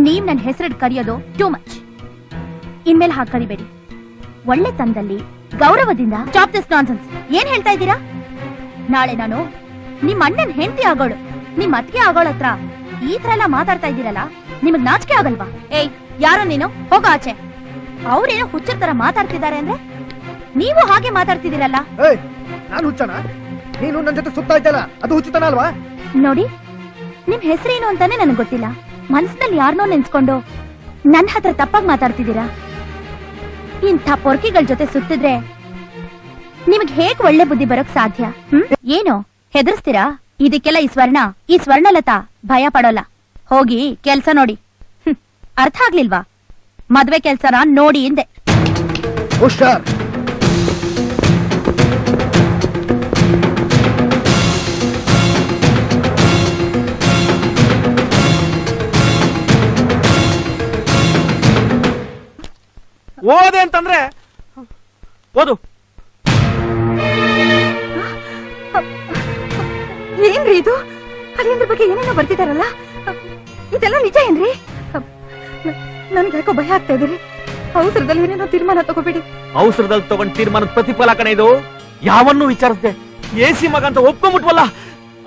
ನೀವ್ ನನ್ ಹೆಸರಿಡ್ ಕರೆಯೋದು ಟೂ ಮಚ್. ಇನ್ಮೇಲೆ ಹಾಗೆ ಕರಿಬೇಡಿ. ಒಳ್ಳೆ ತಂದಲ್ಲಿ ಗೌರವದಿಂದ ಸ್ಟಾಪ್ ದಿಸ್ ನಾನ್ಸೆನ್ಸ್. ಏನ್ ಹೇಳ್ತಾ ಇದ್ದೀರಾ? ನಾಳೆ ನಾನು ನಿಮ್ ಅಣ್ಣನ್ ಹೆಂಡತಿ ಆಗೋಳು, ನಿಮ್ ಅತ್ತಿಗೆ ಆಗೋಳ ಹತ್ರ ಈ ತರ ಎಲ್ಲ ಮಾತಾಡ್ತಾ ಇದ್ದೀರಲ್ಲ, ನಿಮಗ್ ನಾಚಿಕೆ ಆಗಲ್ವಾ? ಏಯ್, ಯಾರೋ ನೀನು, ಹೋಗ ಆಚೆ. ಅವ್ರೇನೋ ಹುಚ್ಚರ ತರ ಮಾತಾಡ್ತಿದ್ದಾರೆ ಅಂದ್ರೆ ನೀವು ಹಾಗೆ ಮಾತಾಡ್ತಿದ್ದೀರಲ್ಲ. ನಾನು ಹುಚ್ಚನ? ನೀನು ನನ್ನ ಜೊತೆ ಸುತ್ತಾ ಇದ್ದಲ್ಲ, ಅದು ಹುಚ್ಚುತನ ಅಲ್ವಾ? ನೋಡಿ, ನಿಮ್ ಹೆಸರೇನು ಅಂತಾನೆ ನನಗೆ ಗೊತ್ತಿಲ್ಲ. ಮನಸ್ಸಿನಲ್ಲಿ ಯಾರನ್ನೋ ನೆನ್ಸ್ಕೊಂಡು ನನ್ನ ಹತ್ರ ತಪ್ಪಾಗಿ ಮಾತಾಡ್ತಿದ್ದೀರಾ. ಇಂಥ ಪೊರ್ಕಿಗಳ ಜೊತೆ ಸುತ್ತಿದ್ರೆ ನಿಮಗ್ ಹೇಗ್ ಒಳ್ಳೆ ಬುದ್ಧಿ ಬರೋಕ್ ಸಾಧ್ಯ? ಏನು ಹೆದರ್ಸ್ತೀರಾ? ಇದಕ್ಕೆಲ್ಲ ಈ ಸ್ವರ್ಣಲತಾ ಭಯ ಪಡೋಲ್ಲ. ಹೋಗಿ ಕೆಲ್ಸ ನೋಡಿ. ಅರ್ಥ ಆಗ್ಲಿಲ್ವಾ? ಮದ್ವೆ ಕೆಲ್ಸನ ನೋಡಿ ಹಿಂದೆ. ಹುಷಾರ್. ಓದೆ ಅಂತಂದ್ರೆ ಓದು. ಏನ್ರಿ ಇದು? ಅಳಿಯಂದ್ರ ಬಗ್ಗೆ ಏನೇನೋ ಬರ್ತಿದಾರಲ್ಲ, ಇದೆಲ್ಲ ನಿಜ ಏನ್ರಿ? ನನ್ಗೆ ಯಾಕೋ ಭಯ ಆಗ್ತಾ ಇದೀರಿ. ಅವಸರದಲ್ಲಿ ಏನೇನೋ ತೀರ್ಮಾನ ತಗೋಬೇಡಿ. ಅವಸರದಲ್ಲಿ ತಗೊಂಡ್ ತೀರ್ಮಾನದ ಪ್ರತಿಫಲ ಕಣೆ ಇದು. ಯಾವನ್ನೂ ವಿಚಾರಿಸದೆ ಎಸಿ ಮಗ ಅಂತ ಒಪ್ಕೊಂಡ್ಬಿಟ್ವಲ್ಲ,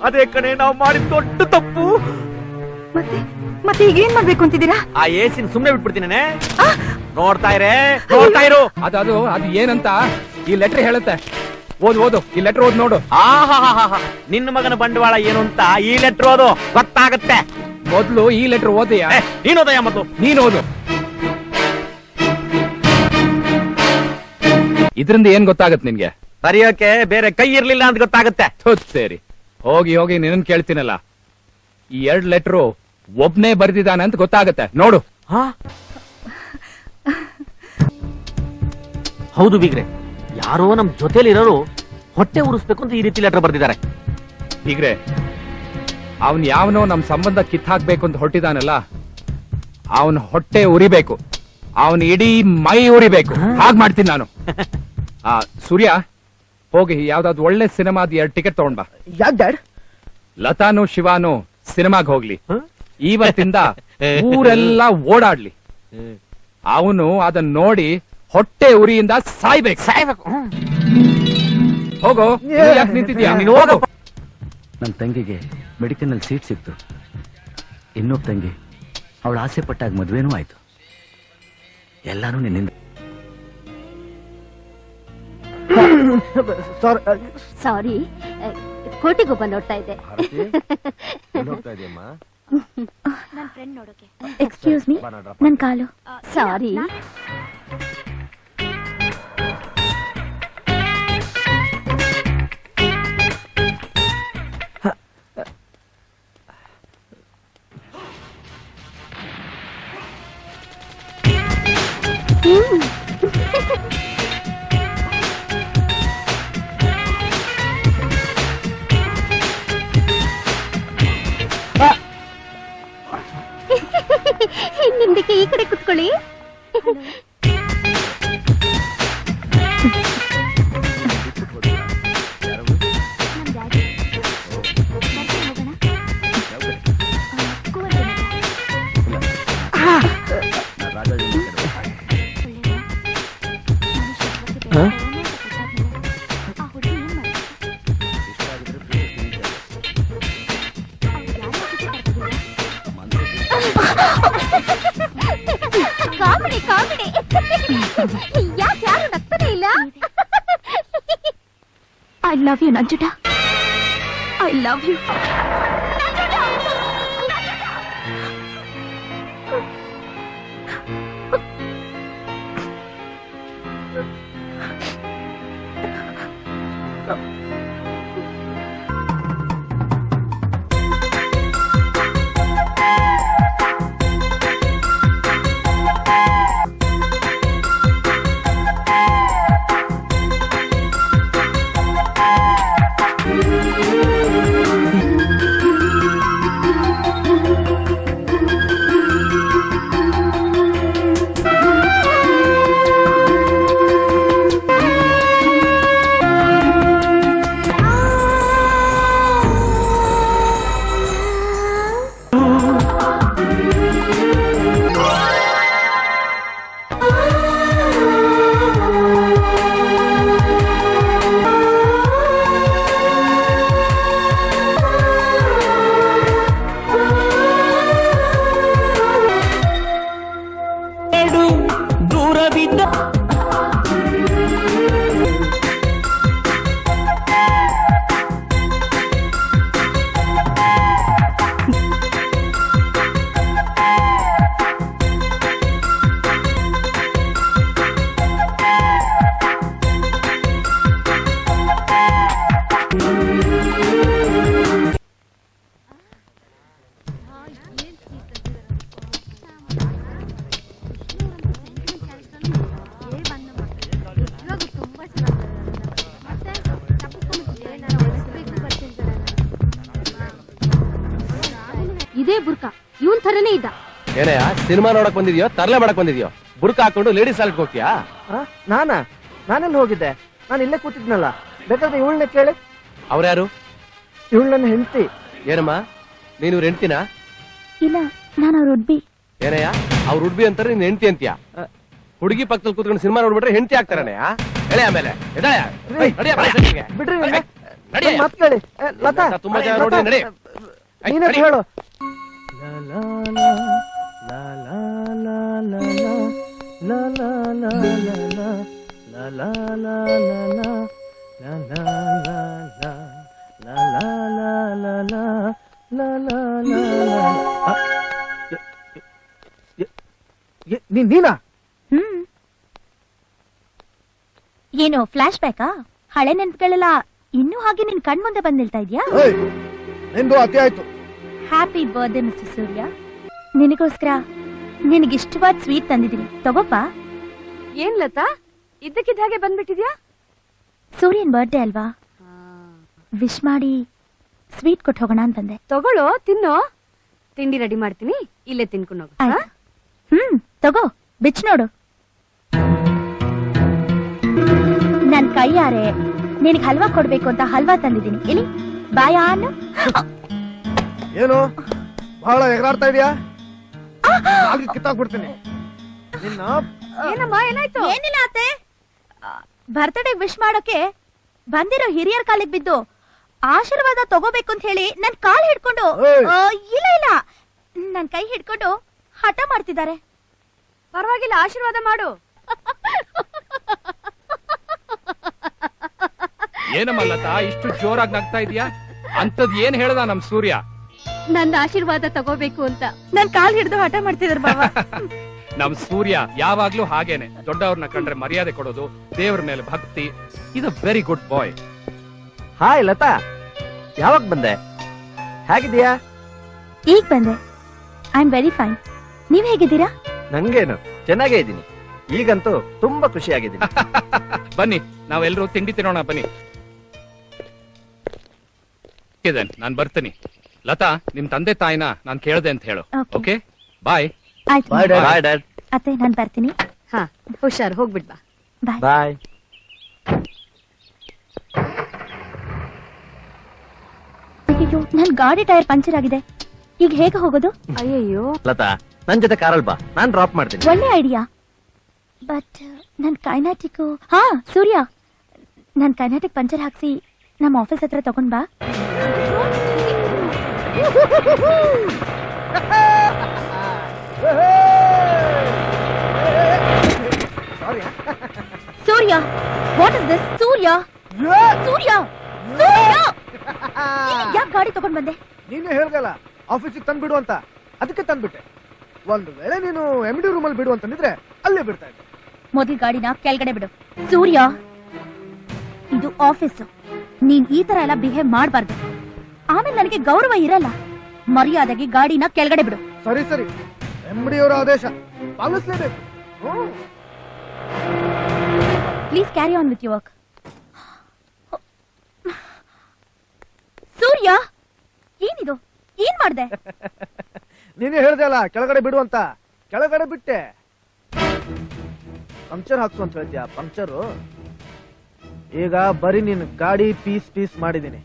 ಅದೇ ಕಣೆ ನಾವು ಮಾಡಿದ ದೊಡ್ಡ ತಪ್ಪು. ಮತ್ತೆ ಈಗ ಏನ್ ಮಾಡ್ಬೇಕು ಅಂತಿದ್ದೀರಾ? ಆ ಎಸಿನ ಸುಮ್ನೆ ಬಿಟ್ಬಿಡ್ತೀನಿ. ನೋಡ್ತಾ ಇರು. ಅದು ಏನಂತ ಈ ಲೆಟರ್ ಹೇಳುತ್ತೆ. ಓದು ಈ ಲೆಟರ್ ಓದ್ ನೋಡು. ನಿನ್ನ ಮಗನ ಬಂಡವಾಳ ಏನು ಅಂತ ಈ ಲೆಟರ್ ಓದು, ಗೊತ್ತಾಗತ್ತೆ. ಮೊದ್ಲು ಈ ಲೆಟರ್ ಓದಯ್ಯ. ನೀನ್ ಓದಯ್ಯ ಮೊದ್ಲು. ನೀನ್ ಓದು. ಇದ್ರಿಂದ ಏನ್ ಗೊತ್ತಾಗತ್ ನಿನ್ಗೆ? ಬರೆಯೋಕೆ ಬೇರೆ ಕೈ ಇರ್ಲಿಲ್ಲ ಅಂತ ಗೊತ್ತಾಗತ್ತೆ. ಸರಿ, ಹೋಗಿ ನಿನ್ನ ಕೇಳ್ತೀನಲ್ಲ, ಈ 2 ಲೆಟರು ಒಬ್ನೇ ಬರ್ದಿದ್ದಾನೆ ಅಂತ ಗೊತ್ತಾಗತ್ತೆ. ನೋಡು. ಹೌದು ಬೀಗ್ರೆ, ಯಾರೋ ನಮ್ ಜೊತೆಲಿ ಇರೋರು ಹೊಟ್ಟೆ ಉರಿಸ್ಬೇಕು ಅಂತ ಈ ರೀತಿ ಲೆಟರ್ ಬರ್ದಿದ್ದಾರೆ. ಬೀಗ್ರೆ, ಅವನ್ ಯಾವನೋ ನಮ್ ಸಂಬಂಧ ಕಿತ್ತಾಕ್ಬೇಕು ಅಂತ ಹೊರಟಿದಾನಲ್ಲ, ಅವನ್ ಹೊಟ್ಟೆ ಉರಿಬೇಕು, ಅವನ್ ಇಡೀ ಮೈ ಉರಿಬೇಕು. ಹಾಗ್ ಮಾಡ್ತೀನಿ ನಾನು. ಸೂರ್ಯ, ಹೋಗಿ ಯಾವ್ದಾದ್ರು ಒಳ್ಳೆ ಸಿನಿಮಾದ 2 ಟಿಕೆಟ್ ತಗೊಂಡ್ ಬಾ. ಯಾಕ್ ಡ್ಯಾಡ್? ಲತಾನು ಶಿವಾನು ಸಿನಿಮಾಗ್ ಹೋಗ್ಲಿ. ಇವತ್ತಿಂದ ಊರೆಲ್ಲ ಓಡಾಡ್ಲಿ. ಅವನು ಅದನ್ನ ನೋಡಿ ಹೊಟ್ಟೆ ಉರಿಯಿಂದ ಸಾಯ್ಬೇಕು. ಹೋಗೋ, ಯಾಕೆ ನಿಂತಿದ್ಯಾ? ನೀನು ಹೋಗೋ. ನನ್ನ ತಂಗಿಗೆ ಮೆಡಿಕಲ್ ನಲ್ಲಿ ಸೀಟ್ ಸಿಕ್ತು. ಇನ್ನೊಬ್ಬ ತಂಗಿ ಅವಳು ಆಸೆ ಪಟ್ಟಾಗ ಮದ್ವೆನೂ ಆಯ್ತು. ಎಲ್ಲಾನು ನಿನ್ನಿಂದ. ಸಾರಿ, ಕೋಟಿಗೊಬ್ಬ ನೋಡ್ತಾ ಇದ್ದೆ. ಎಕ್ಸ್ಕ್ಯೂಸ್ ಮೀ, ನನ್ ಕಾಲು. ಸಾರಿ. ನಿಮ್ದಕ್ಕೆ ಈ ಕಡೆ ಕುತ್ಕೊಳ್ಳಿ. Comedy comedy. ಯಾಕೆ ಯಾರು ನಗ್ತಾನೆ ಇಲ್ಲ? ಐ ಲವ್ ಯು ನಂಜುಟ. I love you. ಇದೇ ಬುರ್ಕ ಇವನ್ ಥರನೇ ಇದ್ದ. ಏನಯ್ಯ ಸಿನಿಮಾ ನೋಡಕ್ ಬಂದಿದ್ಯೋ ತರ್ಲೆ ಮಾಡಕ್ ಬಂದಿದ್ಯೋ? ಬುರ್ಕ ಹಾಕೊಂಡು ಲೇಡೀಸ್ ಸಾಲಕ್ಕೆ ಹೋಗ್ತೀಯಾ? ನಾನೆಲ್ಲಿ ಹೋಗಿದ್ದೆ? ನಾನು ಇಲ್ಲೇ ಕೂತಿದ್ನಲ್ಲ, ಬೇಕಾದ್ರೆ ಇವಳನ್ನ ಕೇಳಿ. ಅವ್ರ್ಯಾರು? ಇವಳು ನನ್ನ ಹೆಂಡತಿ. ಏನಮ್ಮ ನೀನು ಇವ್ರ ಹೆಂಡ್ತಿನಾ? ಇಲ್ಲ, ನಾನು ಅವ್ರ ಉಡ್ಬಿ. ಏನಯ್ಯ ಅವ್ರ ಉಡ್ಬಿ ಅಂತಾರೆ ನೀನ್ ಹೆಂಡತಿ ಅಂತೀಯ? ಹುಡುಗಿ ಪಕ್ಕದಲ್ಲಿ ಕೂತ್ಕೊಂಡು ಸಿನಿಮಾ ನೋಡ್ಬಿಟ್ರೆ ಹೆಂಡತಿ ಆಗ್ತಾರಣ್ಣಯ್ಯ? ಎಳೆ ಆಮೇಲೆ ತುಂಬಾ ಜನ ನೋಡಿ ನಡಿ. ಹೇಳು. ನೀನಾ? ಏನು ಫ್ಲಾಶ್ ಬ್ಯಾಕಾ? ಹಳೆ ನೆನ್ಪುಗಳೆಲ್ಲ ಇನ್ನೂ ಹಾಗೆ ನಿನ್ ಕಣ್ ಮುಂದೆ ಬಂದ್ ನಿಲ್ತಾ ಇದ್ಯಾ? ನಿಂದು ಅತಿ ಆಯ್ತು. ಹ್ಯಾಪಿ ಬರ್ತ್ಡೇ ಮಿಸ್ಟರ್ ಸೂರ್ಯ. ನಿನಗೋಸ್ಕರ ನಿನಗಿಷ್ಟವಾದ ಸ್ವೀಟ್ ತಂದಿದ್ದೀನಿ, ತಗೋಪ್ಪ. ಏನ್ ಲತಾ ಇದ್ದಕ್ಕಿದ್ದ ಹಾಗೆ ಬಂದ್ಬಿಟ್ಟಿದ್ಯಾ? ಸೂರ್ಯನ್ ಬರ್ತ್ಡೇ ಅಲ್ವಾ, ವಿಶ್ ಮಾಡಿ ಸ್ವೀಟ್ ಕೊಟ್ಟು ಹೋಗೋಣ ಅಂತಂದೆ. ತಗೊಳ್ಳೋ, ತಿನ್ನೋ. ತಿಂಡಿ ರೆಡಿ ಮಾಡ್ತೀನಿ, ಇಲ್ಲೇ ತಿನ್ಕೊಂಡು ಹೋಗು. ತಗೋ, ಬಿಚ್ ನೋಡು. ನನ್ ಕೈಯಾರೆ ನಿನಗ್ ಹಲ್ವಾ ಕೊಡ್ಬೇಕು ಅಂತ ಹಲ್ವಾ ತಂದಿದ್ದೀನಿ. ಎಲ್ಲಿ ಬಾಯ ಅನ್ನು. ಏನು ಬಹಳ ಎಗರಾಡ್ತಾ ಇದೀಯಾ? ಕಿತ್ತಾಕ್ಬಿಡ್ತೀನಿ ನಿನ್ನ. ಏನಮ್ಮ ಏನಾಯ್ತು? ಏನಿಲ್ಲ ಅತ್ತೆ, ಬರ್ತ್ಡೇ ವಿಶ್ ಮಾಡೋಕೆ ಬಂದಿರೋ ಹಿರಿಯರ ಕಾಲಿಗೆ ಬಿದ್ದು ಆಶೀರ್ವಾದ ತಗೋಬೇಕು ಅಂತ ಹೇಳಿ ನನ್ ಕಾಲ್ ಹಿಡ್ಕೊಂಡು, ಇಲ್ಲ ನನ್ ಕೈ ಹಿಡ್ಕೊಂಡು ಹಠ ಮಾಡ್ತಿದ್ದಾರೆ. ಪರವಾಗಿಲ್ಲ, ಆಶೀರ್ವಾದ ಮಾಡು. ಏನಮ್ಮ ಲತಾ ಇಷ್ಟು ಜೋರಾಗಿ ನಗ್ತಾ ಇದೀಯಾ? ಅಂತದ್ ಏನ್ ಹೇಳ್ದ ನಮ್ ಸೂರ್ಯ? ನನ್ನ ಆಶೀರ್ವಾದ ತಗೋಬೇಕು ಅಂತ ನನ್ ಕಾಲ್ ಹಿಡ್ದು ಹಠ ಮಾಡ್ತಿದಾರೆ ಬಾಬಾ. ನಮ್ ಸೂರ್ಯ ಯಾವಾಗ್ಲೂ ಹಾಗೇನೆ, ದೊಡ್ಡವ್ರನ್ನ ಕಂಡ್ರೆ ಮರ್ಯಾದೆ ಕೊಡೋದು, ದೇವ್ರ ಮೇಲೆ ಭಕ್ತಿ. ಇದು ವೆರಿ ಗುಡ್ ಬಾಯ್. ಹಾಯ್ ಲತಾ, ಯಾವಾಗ ಬಂದೆ? ಹೇಗಿದ್ದೀಯಾ? ಈಗ ಬಂದೆ. I am very fine. ನೀವ್ ಹೇಗಿದ್ದೀರಾ? ನಂಗೇನು, ಚೆನ್ನಾಗೇ ಇದ್ದೀನಿ. ಈಗಂತೂ ತುಂಬಾ ಖುಷಿಯಾಗಿದ್ದೀನಿ. ಬನ್ನಿ ನಾವೆಲ್ಲರೂ ತಿಂಡಿ ತಿನ್ನೋಣ ಬನ್ನಿ. ನಾನ್ ಬರ್ತೀನಿ. ಲತಾ, ನಿಮ್ ತಂದೆ ತಾಯಿನ ನಾನ್ ಕೇಳ್ದೆ ಅಂತ ಹೇಳು. ಓಕೆ, ಬಾಯ್. ಬಾಯ್ ಡ್ಯಾಡ್. ಅತ್ತೆ, ನಾನ್ ಬರ್ತೀನಿ. ಹಾ, ಹುಷಾರ್, ಹೋಗ್ಬಿಟ್ ಬಾ. ಬಾಯ್. ಅಯ್ಯೋ, ನನ್ ಗಾಡಿ ಟೈರ್ ಪಂಚರ್ ಆಗಿದೆ. ಈಗ ಹೇಗೆ ಹೋಗೋದು? ಅಯ್ಯಯ್ಯೋ ಲತಾ, ನನ್ ಜೊತೆ ಕಾರಲ್ಲಿ ಬಾ, ನಾನ್ ಡ್ರಾಪ್ ಮಾಡ್ತೀನಿ. ಒಳ್ಳೆ ಐಡಿಯಾ. ಬಟ್ ನನ್ ಕೈನಾಟಿಕ್. ಹಾ ಸೂರ್ಯ, ನನ್ ಕೈನಾಟಿಕ್ ಪಂಚರ್ ಹಾಕ್ಸಿ ನಮ್ಮ ಆಫೀಸ್ ಹತ್ರ ತಗೊಂಡ್ ಬಾ. ಸೂರ್ಯ, ವಾಟ್ ಇಸ್ ದಿಸ್? ಸೂರ್ಯ, ಸೂರ್ಯ, ಯಾಕೆ ಗಾಡಿ ತಗೊಂಡ್ ಬಂದೆ? ನೀನೇ ಹೇಳ್ದಲ್ಲ ಆಫೀಸಿಗೆ ತಂದ್ಬಿಡು ಅಂತ, ಅದಕ್ಕೆ ತಂದ್ಬಿಟ್ಟೆ. ಒಂದು ವೇಳೆ ನೀನು MD ರೂಮಲ್ಲಿ ಬಿಡು ಅಂತಂದಿದ್ರೆ ಅಲ್ಲೇ ಬಿಡ್ತಾ ಇದ್ದೆ. ಮೊದಲು ಗಾಡಿನ ಕೆಳಗಡೆ ಬಿಡು. ಸೂರ್ಯ, ಇದು ಆಫೀಸ್, ನೀನ್ ಈ ತರ ಎಲ್ಲ ಬಿಹೇವ್ ಮಾಡಬಾರ್ದು. ಆಮೇಲೆ ನನಗೆ ಗೌರವ ಇರಲ್ಲ. ಮರ್ಯಾದೆಗೆ ಗಾಡಿನ ಕೆಳಗಡೆ ಬಿಡು. ಸರಿ ಸರಿ, MD ಅವರ ಆದೇಶ ಪಾಲಿಸಲೇಬೇಕು. Please carry on with your work. Surya, ಏನಿದು? ಏನ್ ಮಾಡ್ದೆ? ನೀನೇ ಹೇಳ್ದೆ ಅಲ್ಲ ಕೆಳಗಡೆ ಬಿಡು ಅಂತ, ಕೆಳಗಡೆ ಬಿಟ್ಟೆ. ಪಂಕ್ಚರ್ ಹಾಕ್ಸು ಅಂತ ಹೇಳ್ತೀಯ? ಪಂಕ್ಚರು ಈಗ ಬರೀ ನೀನು ಗಾಡಿ ಪೀಸ್ ಮಾಡಿದ್ದೀನಿ.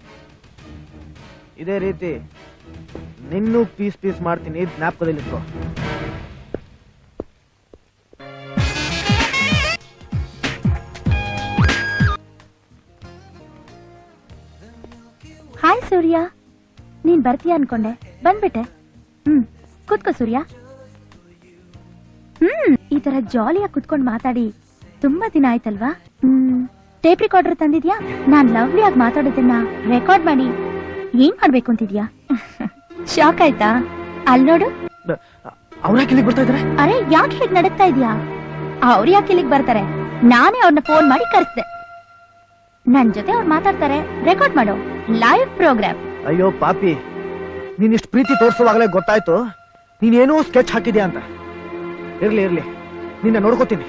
ಇದೇ ರೀತಿ ನಿನ್ನೂ ಪೀಸ್ ಮಾಡ್ತೀನಿ, ಜ್ಞಾಪಕದಲ್ಲಿ ಇಟ್ಕೋ. ಹಾಯ್ ಸೂರ್ಯ, ನೀನ್ ಬರ್ತೀಯ ಅನ್ಕೊಂಡೆ, ಬಂದ್ಬಿಟ್ಟೆ. ಕೂತ್ಕೋ ಸೂರ್ಯ. ಈ ತರ ಜಾಲಿಯಾಗಿ ಕುತ್ಕೊಂಡು ಮಾತಾಡಿ ತುಂಬಾ ದಿನ ಆಯ್ತಲ್ವಾ? ಟೇಪ್ ರೆಕಾರ್ಡರ್ ತಂದಿದ್ಯಾ? ನಾನ್ ಲವ್ಲಿ ಆಗಿ ಮಾತಾಡೋದನ್ನ ರೆಕಾರ್ಡ್ ಮಾಡಿ ಏನ್ ಮಾಡ್ಬೇಕು ಅಂತಿದ್ಯಾ? ಶಾಕ್ ಆಯ್ತಾ? ಅಲ್ ನೋಡು. ಅವ್ರ ಯಾಕೆ ಇಲ್ಲಿಗೆ ಬರ್ತಾ ಇದಾರೆ? ಅರೆ ಯಾಕೆ ಹೀಗೆ ನಡಕ್ತಾ ಇದ್ಯಾ? ಅವ್ರು ಯಾಕೆ ಇಲ್ಲಿಗೆ ಬರ್ತಾರೆ? ನಾನೇ ಅವ್ರನ್ನ ಫೋನ್ ಮಾಡಿ ಕರೆಸ್ದೆ. ನನ್ ಜೊತೆ ಅವ್ರು ಮಾತಾಡ್ತಾರೆ. ರೆಕಾರ್ಡ್ ಮಾಡೋ ಲೈವ್ ಪ್ರೋಗ್ರಾಮ್. ಅಯ್ಯೋ ಪಾಪಿ, ನೀನ್ ಇಷ್ಟು ಪ್ರೀತಿ ತೋರಿಸುವಾಗಲೇ ಗೊತ್ತಾಯ್ತು ನೀನೇನೋ ಸ್ಕೆಚ್ ಹಾಕಿದ್ಯಾ ಅಂತ. ಇರ್ಲಿ ಇರ್ಲಿ, ನಿನ್ನ ನೋಡ್ಕೋತೀನಿ.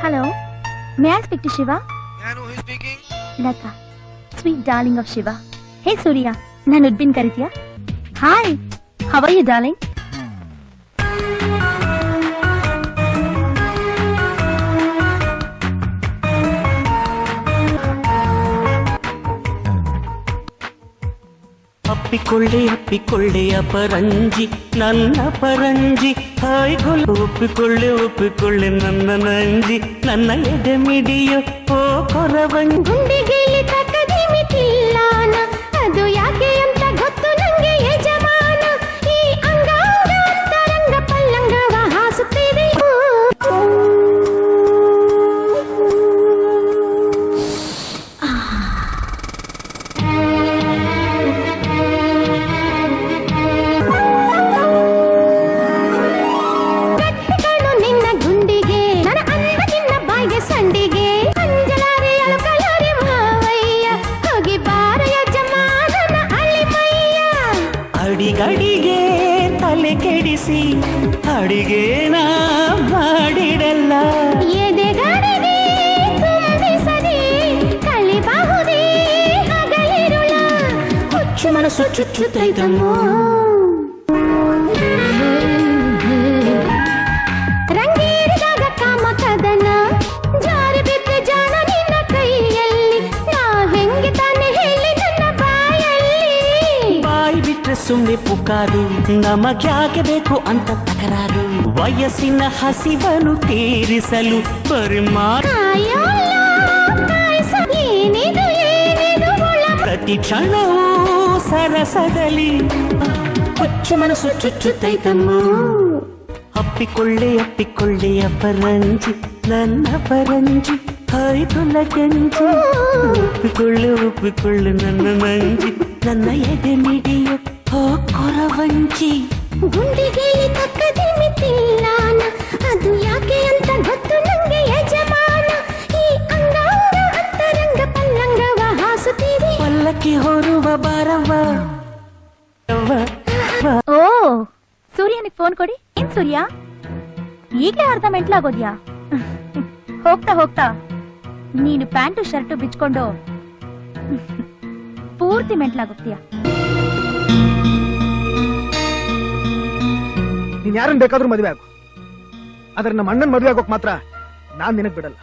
Hello, may I speak to Shiva? Latha, sweet darling of Shiva. Hey Surya, ನಾನು ಉದ್ಬಿನ್ ಕರಿತೀಯಾ? Hi, how are you darling? ಅಪ್ಪಿಕೊಳ್ಳೆ ಅಪರಂಜಿ ನನ್ನ ಪರಂಜಿ, ಒಪ್ಪಿಕೊಳ್ಳೆ ನನ್ನ ನಂಜಿ, ನನ್ನ ಎದೆ ಮಿಡಿಯೋ ಓ ಕೊರವಂಜಿ. ಗುಂಡಿಗೆಯಲ್ಲಿ ತಕ್ಕದಿ ಮಿತಿಲ್ಲಾನ, ಅದು ಯಾಕೆ ಅಂತ ಗೊತ್ತು ನಂಗೆ ಯಜಮಾನ. ಈ ಅಂಗಾಂಗ ಅಂತರಂಗ ಪಲ್ಲಂಗವ ಹಾಸುತ್ತಿದೆ. ಅಡಿಗಡಿಗೆ ತಲೆ ಕೆಡಿಸಿ ಅಡಿಗೆನ ಮಾಡಿಡಲ್ಲ. ಎದೆಗಡಿಗೆ ತುಂಬಿಸದೆ ಕಲಿಬಹುದೇ ಹಗಲಿರುಳ. ಹುಚ್ಚು ಮನಸ್ಸು ಚುಚ್ಚುತ್ತೈತಮ್ಮೋ. ರಂಗೇರಿದಾಗ ಕಾಮ ಕದನ, ಜಾರಿ ಬಿದ್ದ ಜಾಣ ನಿನ್ನ ಕೈಯಲ್ಲಿ. ನಾ ಹೆಂಗೆ ತಾನೆ ಹೇಳಿ ನನ್ನ ಬಾಯಲ್ಲಿ? ಬಾಯಿ ಬಿಟ್ರೆ ಸುಮ್ಮನೆ ಪುಕಾರು, ನಮಗ್ಯಾಕೆ ಬೇಕು ಅಂತ ತಕರಾರು. ವಯಸ್ಸಿನ ಹಸಿವನ್ನು ತೀರಿಸಲು ಪ್ರತಿ ಕ್ಷಣವೂ ಸರಸದಲ್ಲಿ ಹುಚ್ಚು ಮನಸ್ಸು ಚುಚ್ಚುತ್ತೈತಮ್ಮೋ. ಅಪ್ಪಿಕೊಳ್ಳೆ ಅಪರಂಜಿ ನನ್ನ ಪರಂಜಿ, ಆಯ್ತುಲ್ಲ ಕೆಂಚಿ. ಒಪ್ಪಿಕೊಳ್ಳೆ ನನ್ನ ಮಂಜಿ, ನನ್ನ ಎದೆ ಮಿಡಿಯೋ ಓ ಕೊರವಂಜಿ. ಗುಂಡಿಗೆಯಲ್ಲಿ ತಕ್ಕದಿ ಮಿತಿಲ್ಲಾನ, ಅದು ಯಾಕೆ ಅಂತ ಗೊತ್ತು ನಂಗೆ ಯಜಮಾನ. ಈ ಅಂಗಾಂಗ ಅಂತರಂಗ ಪಲ್ಲಂಗವ ಹಾಸುತ್ತೀರಿ. ಪಲ್ಲಕ್ಕಿ ಹೊರುವ ಬಾರವ್ವ. ಓ, ಸೂರ್ಯನಿಗೆ ಫೋನ್ ಕೊಡಿ. ಏನ್ ಸೂರ್ಯ, ಈಗಲೇ ಅರ್ಧ ಮೆಂಟ್ಲಾಗೋದ್ಯಾ? ಹೋಗ್ತಾ ಹೋಗ್ತಾ ನೀನು ಪ್ಯಾಂಟು ಶರ್ಟು ಬಿಚ್ಕೊಂಡು ಪೂರ್ತಿ ಮೆಂಟ್ಲಾಗೋಗ್ತೀಯ. ನೀನ್ ಯಾರನ್ನ ಬೇಕಾದ್ರೂ ಮದುವೆ ಆಗು, ಆದ್ರೆ ನಮ್ಮ ಅಣ್ಣನ್ ಮದುವೆ ಆಗೋಕ್ ಮಾತ್ರ ನಾನ್ ನಿನಗ್ ಬಿಡಲ್ಲ.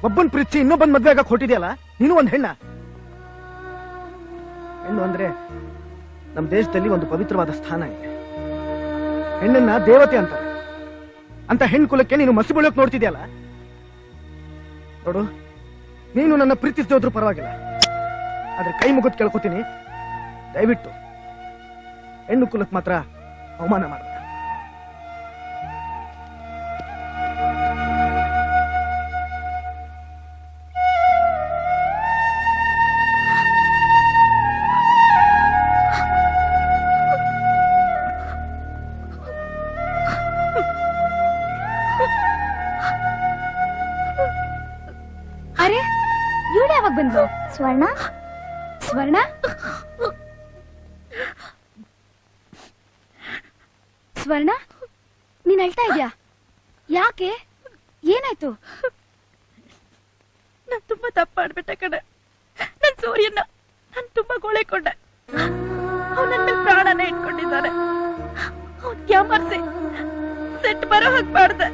ಒಬ್ಬನ್ ಪ್ರೀತಿ ಇನ್ನೊಬ್ಬನ್ ಮದುವೆ ಆಗಕ್ ಹೊಟ್ಟಿದ್ಯಲ್ಲ, ನೀನು ಒಂದ್ ಹೆಣ್ಣು ಅಂದ್ರೆ ನಮ್ ದೇಶದಲ್ಲಿ ಒಂದು ಪವಿತ್ರವಾದ ಸ್ಥಾನ ಇದೆ. ಹೆಣ್ಣನ್ನ ದೇವತೆ ಅಂತಾರೆ. ಅಂತ ಹೆಣ್ಣು ಕುಲಕ್ಕೆ ನೀನು ಮಸಿ ಬಳಿಯೋಕ್ ನೋಡ್ತಿದ್ಯಲ್ಲ. ನೋಡು, ನೀನು ನನ್ನ ಪ್ರೀತಿಸದೆ ಹೋದ್ರೂ ಪರವಾಗಿಲ್ಲ, ಆದ್ರೆ ಕೈ ಮುಗಿದ್ ಕೇಳ್ಕೊತೀನಿ, ದಯವಿಟ್ಟು ಹೆಣ್ಣು ಕುಲಕ್ ಮಾತ್ರ ಅವಮಾನ ಮಾಡ. ಅರೆ, ಇವಳು ಯಾವಾಗ ಬಂದ್ಲು? ಸ್ವರ್ಣ, ಸ್ವರ್ಣ, ಸ್ವರ್ಣ, ನೀನ್ ಅಳ್ತಾ ಇದ್ಯಾ? ಯಾಕೆ? ಏನಾಯ್ತು? ನಾನ್ ತುಂಬಾ ತಪ್ಪಾಡ್ಬಿಟ್ಟೆ ಕಣೆ. ನನ್ ಸೂರ್ಯನ ನಾನ್ ತುಂಬಾ ಗೋಳೆಕೊಂಡೆ. ಅವ್ನ ನನ್ ಮೇಲೆ ಪ್ರಾಣನೇ ಇಟ್ಕೊಂಡಿದ್ದಾನೆ. ಅವ್ನ್ ಕ್ಯಾಮರ್ಸಿ ಸೆಟ್ ಬರೋ ಹಾಗೆ ಮಾಡ್ದೆ.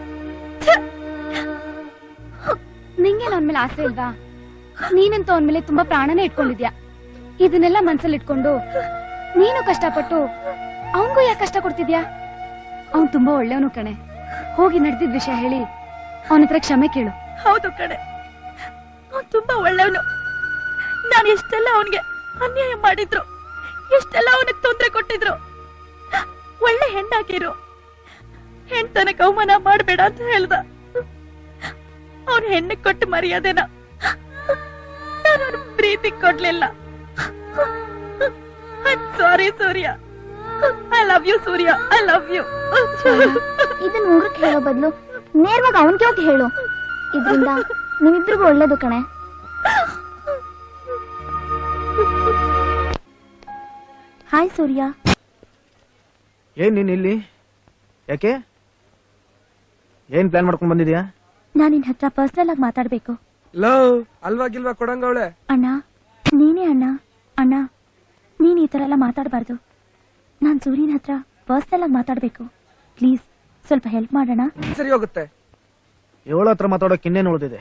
ನಿಂಗೇನು ಅವನ ಮೇಲೆ ಆಸೆ ಇಲ್ವಾ? ನೀನಂತೂ ಅವನ ಮೇಲೆ ತುಂಬಾ ಪ್ರಾಣನೇ ಇಟ್ಕೊಂಡಿದ್ಯಾ. ಇದನ್ನೆಲ್ಲ ಮನ್ಸಲ್ಲಿ ಇಟ್ಕೊಂಡು ನೀನು ಕಷ್ಟಪಟ್ಟು ಅವನ್ಗೂ ಯಾಕೆ ಕಷ್ಟ ಕೊಡ್ತಿದ್ಯಾ? ಅವ್ನ್ ತುಂಬಾ ಒಳ್ಳೆಯವನು ಕಣೆ. ಹೋಗಿ ನಡೆದಿದ್ ವಿಷಯ ಹೇಳಿ ಅವನ ಹತ್ರ ಕ್ಷಮೆ ಕೇಳು. ಹೌದು ಕಣೆ, ಅವ್ನ್ ತುಂಬಾ ಒಳ್ಳೆಯವನು. ನಾನು ಎಷ್ಟೆಲ್ಲ ಅವನಿಗೆ ಅನ್ಯಾಯ ಮಾಡಿದ್ರು, ಎಷ್ಟೆಲ್ಲ ಅವನಿಗೆ ತೊಂದರೆ ಕೊಟ್ಟಿದ್ರು. ಒಳ್ಳೆ ಹೆಣ್ಣಾಕಿರು, ಹೆಣ್ತನಕ ಅವಮಾನ ಮಾಡ್ಬೇಡ ಅಂತ ಹೇಳ್ದ. ಅವನ್ ಹೆಣ್ಣಿಗೆ ಕೊಟ್ಟು ಮರ್ಯಾದೆನ ನಾನು ಅವ್ನ ಪ್ರೀತಿ ಕೊಡ್ಲಿಲ್ಲ. Sorry Surya, I love you Surya, I love you. ಇದನ್ನ ಊರಕ್ಕೆ ಹೇಳೋ ಬದಲು ನೇರವಾಗಿ ಅವನ್ಗೆ ಹೋಗಿ ಹೇಳು. ಇದರಿಂದ ನಿಮ್ಮಿಬ್ರಿಗೂ ಒಳ್ಳೇದು ಕಣೆ. ಹಾಯ್ ಸೂರ್ಯ. ಏನ್ ನೀನ್ ಇಲ್ಲಿ? ಯಾಕೆ? ಏನ್ ಪ್ಲಾನ್ ಮಾಡ್ಕೊಂಡ್ ಬಂದಿದ್ಯಾ? ನಾನು ನಿನ್ ಹತ್ರ ಪರ್ಸನಲ್ ಆಗಿ ಮಾತಾಡ್ಬೇಕು. ಲವ್ ಅಲ್ವಾ ಗಿಲ್ವಾ ಕೊಡಂಗವಳೆ. ಅಣ್ಣ ನೀನೇ ಅಣ್ಣ. ಅಣ್ಣ ನೀನ್ ಈ ತರ ಎಲ್ಲ ಮಾತಾಡಬಾರ್ದು. ನಾನ್ ಸೂರ್ಯನ ಹತ್ರ ಪರ್ಸನಲ್ ಆಗಿ ಮಾತಾಡ್ಬೇಕು. ಪ್ಲೀಸ್ ಸ್ವಲ್ಪ ಹೆಲ್ಪ್ ಮಾಡೋಣ. ಸರಿ ಹೋಗುತ್ತೆ. ಇವಳ ಹತ್ರ ಮಾತಾಡೋಕೆ ಇನ್ನೇನು ಉಳಿದಿದೆ?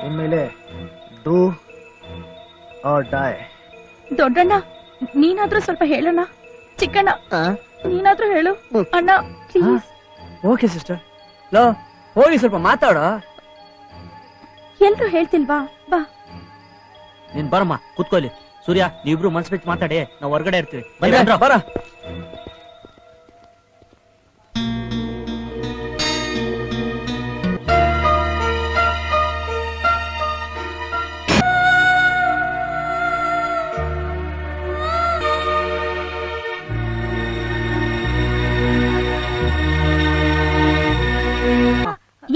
ಇನ್ಮೇಲೆ ಡೂ ಆರ್ ಡೈ. ದೊಡ್ಡಣ್ಣ ನೀನಾದ್ರೂ ಸ್ವಲ್ಪ ಹೇಳಣ್ಣ. ಚಿಕ್ಕಣ್ಣ ನೀನಾದ್ರೂ ಹೇಳು. ಅಣ್ಣ ಪ್ಲೀಸ್. Okay sister. ಲವ್ ಹೋಗಿ ಸ್ವಲ್ಪ ಮಾತಾಡ. ಎಲ್ರು ಹೇಳ್ತಿಲ್ವಾ? ಬಾ. ನೀನ್ ಬರಮ್ಮ ಕುತ್ಕೊಳ್ಳಿ. ಸೂರ್ಯ ನೀವಿಬ್ರು ಮನ್ಸ್ ಬಿಟ್ಟು ಮಾತಾಡಿ, ನಾವು ಹೊರಗಡೆ ಇರ್ತೀವಿ. ಬರ.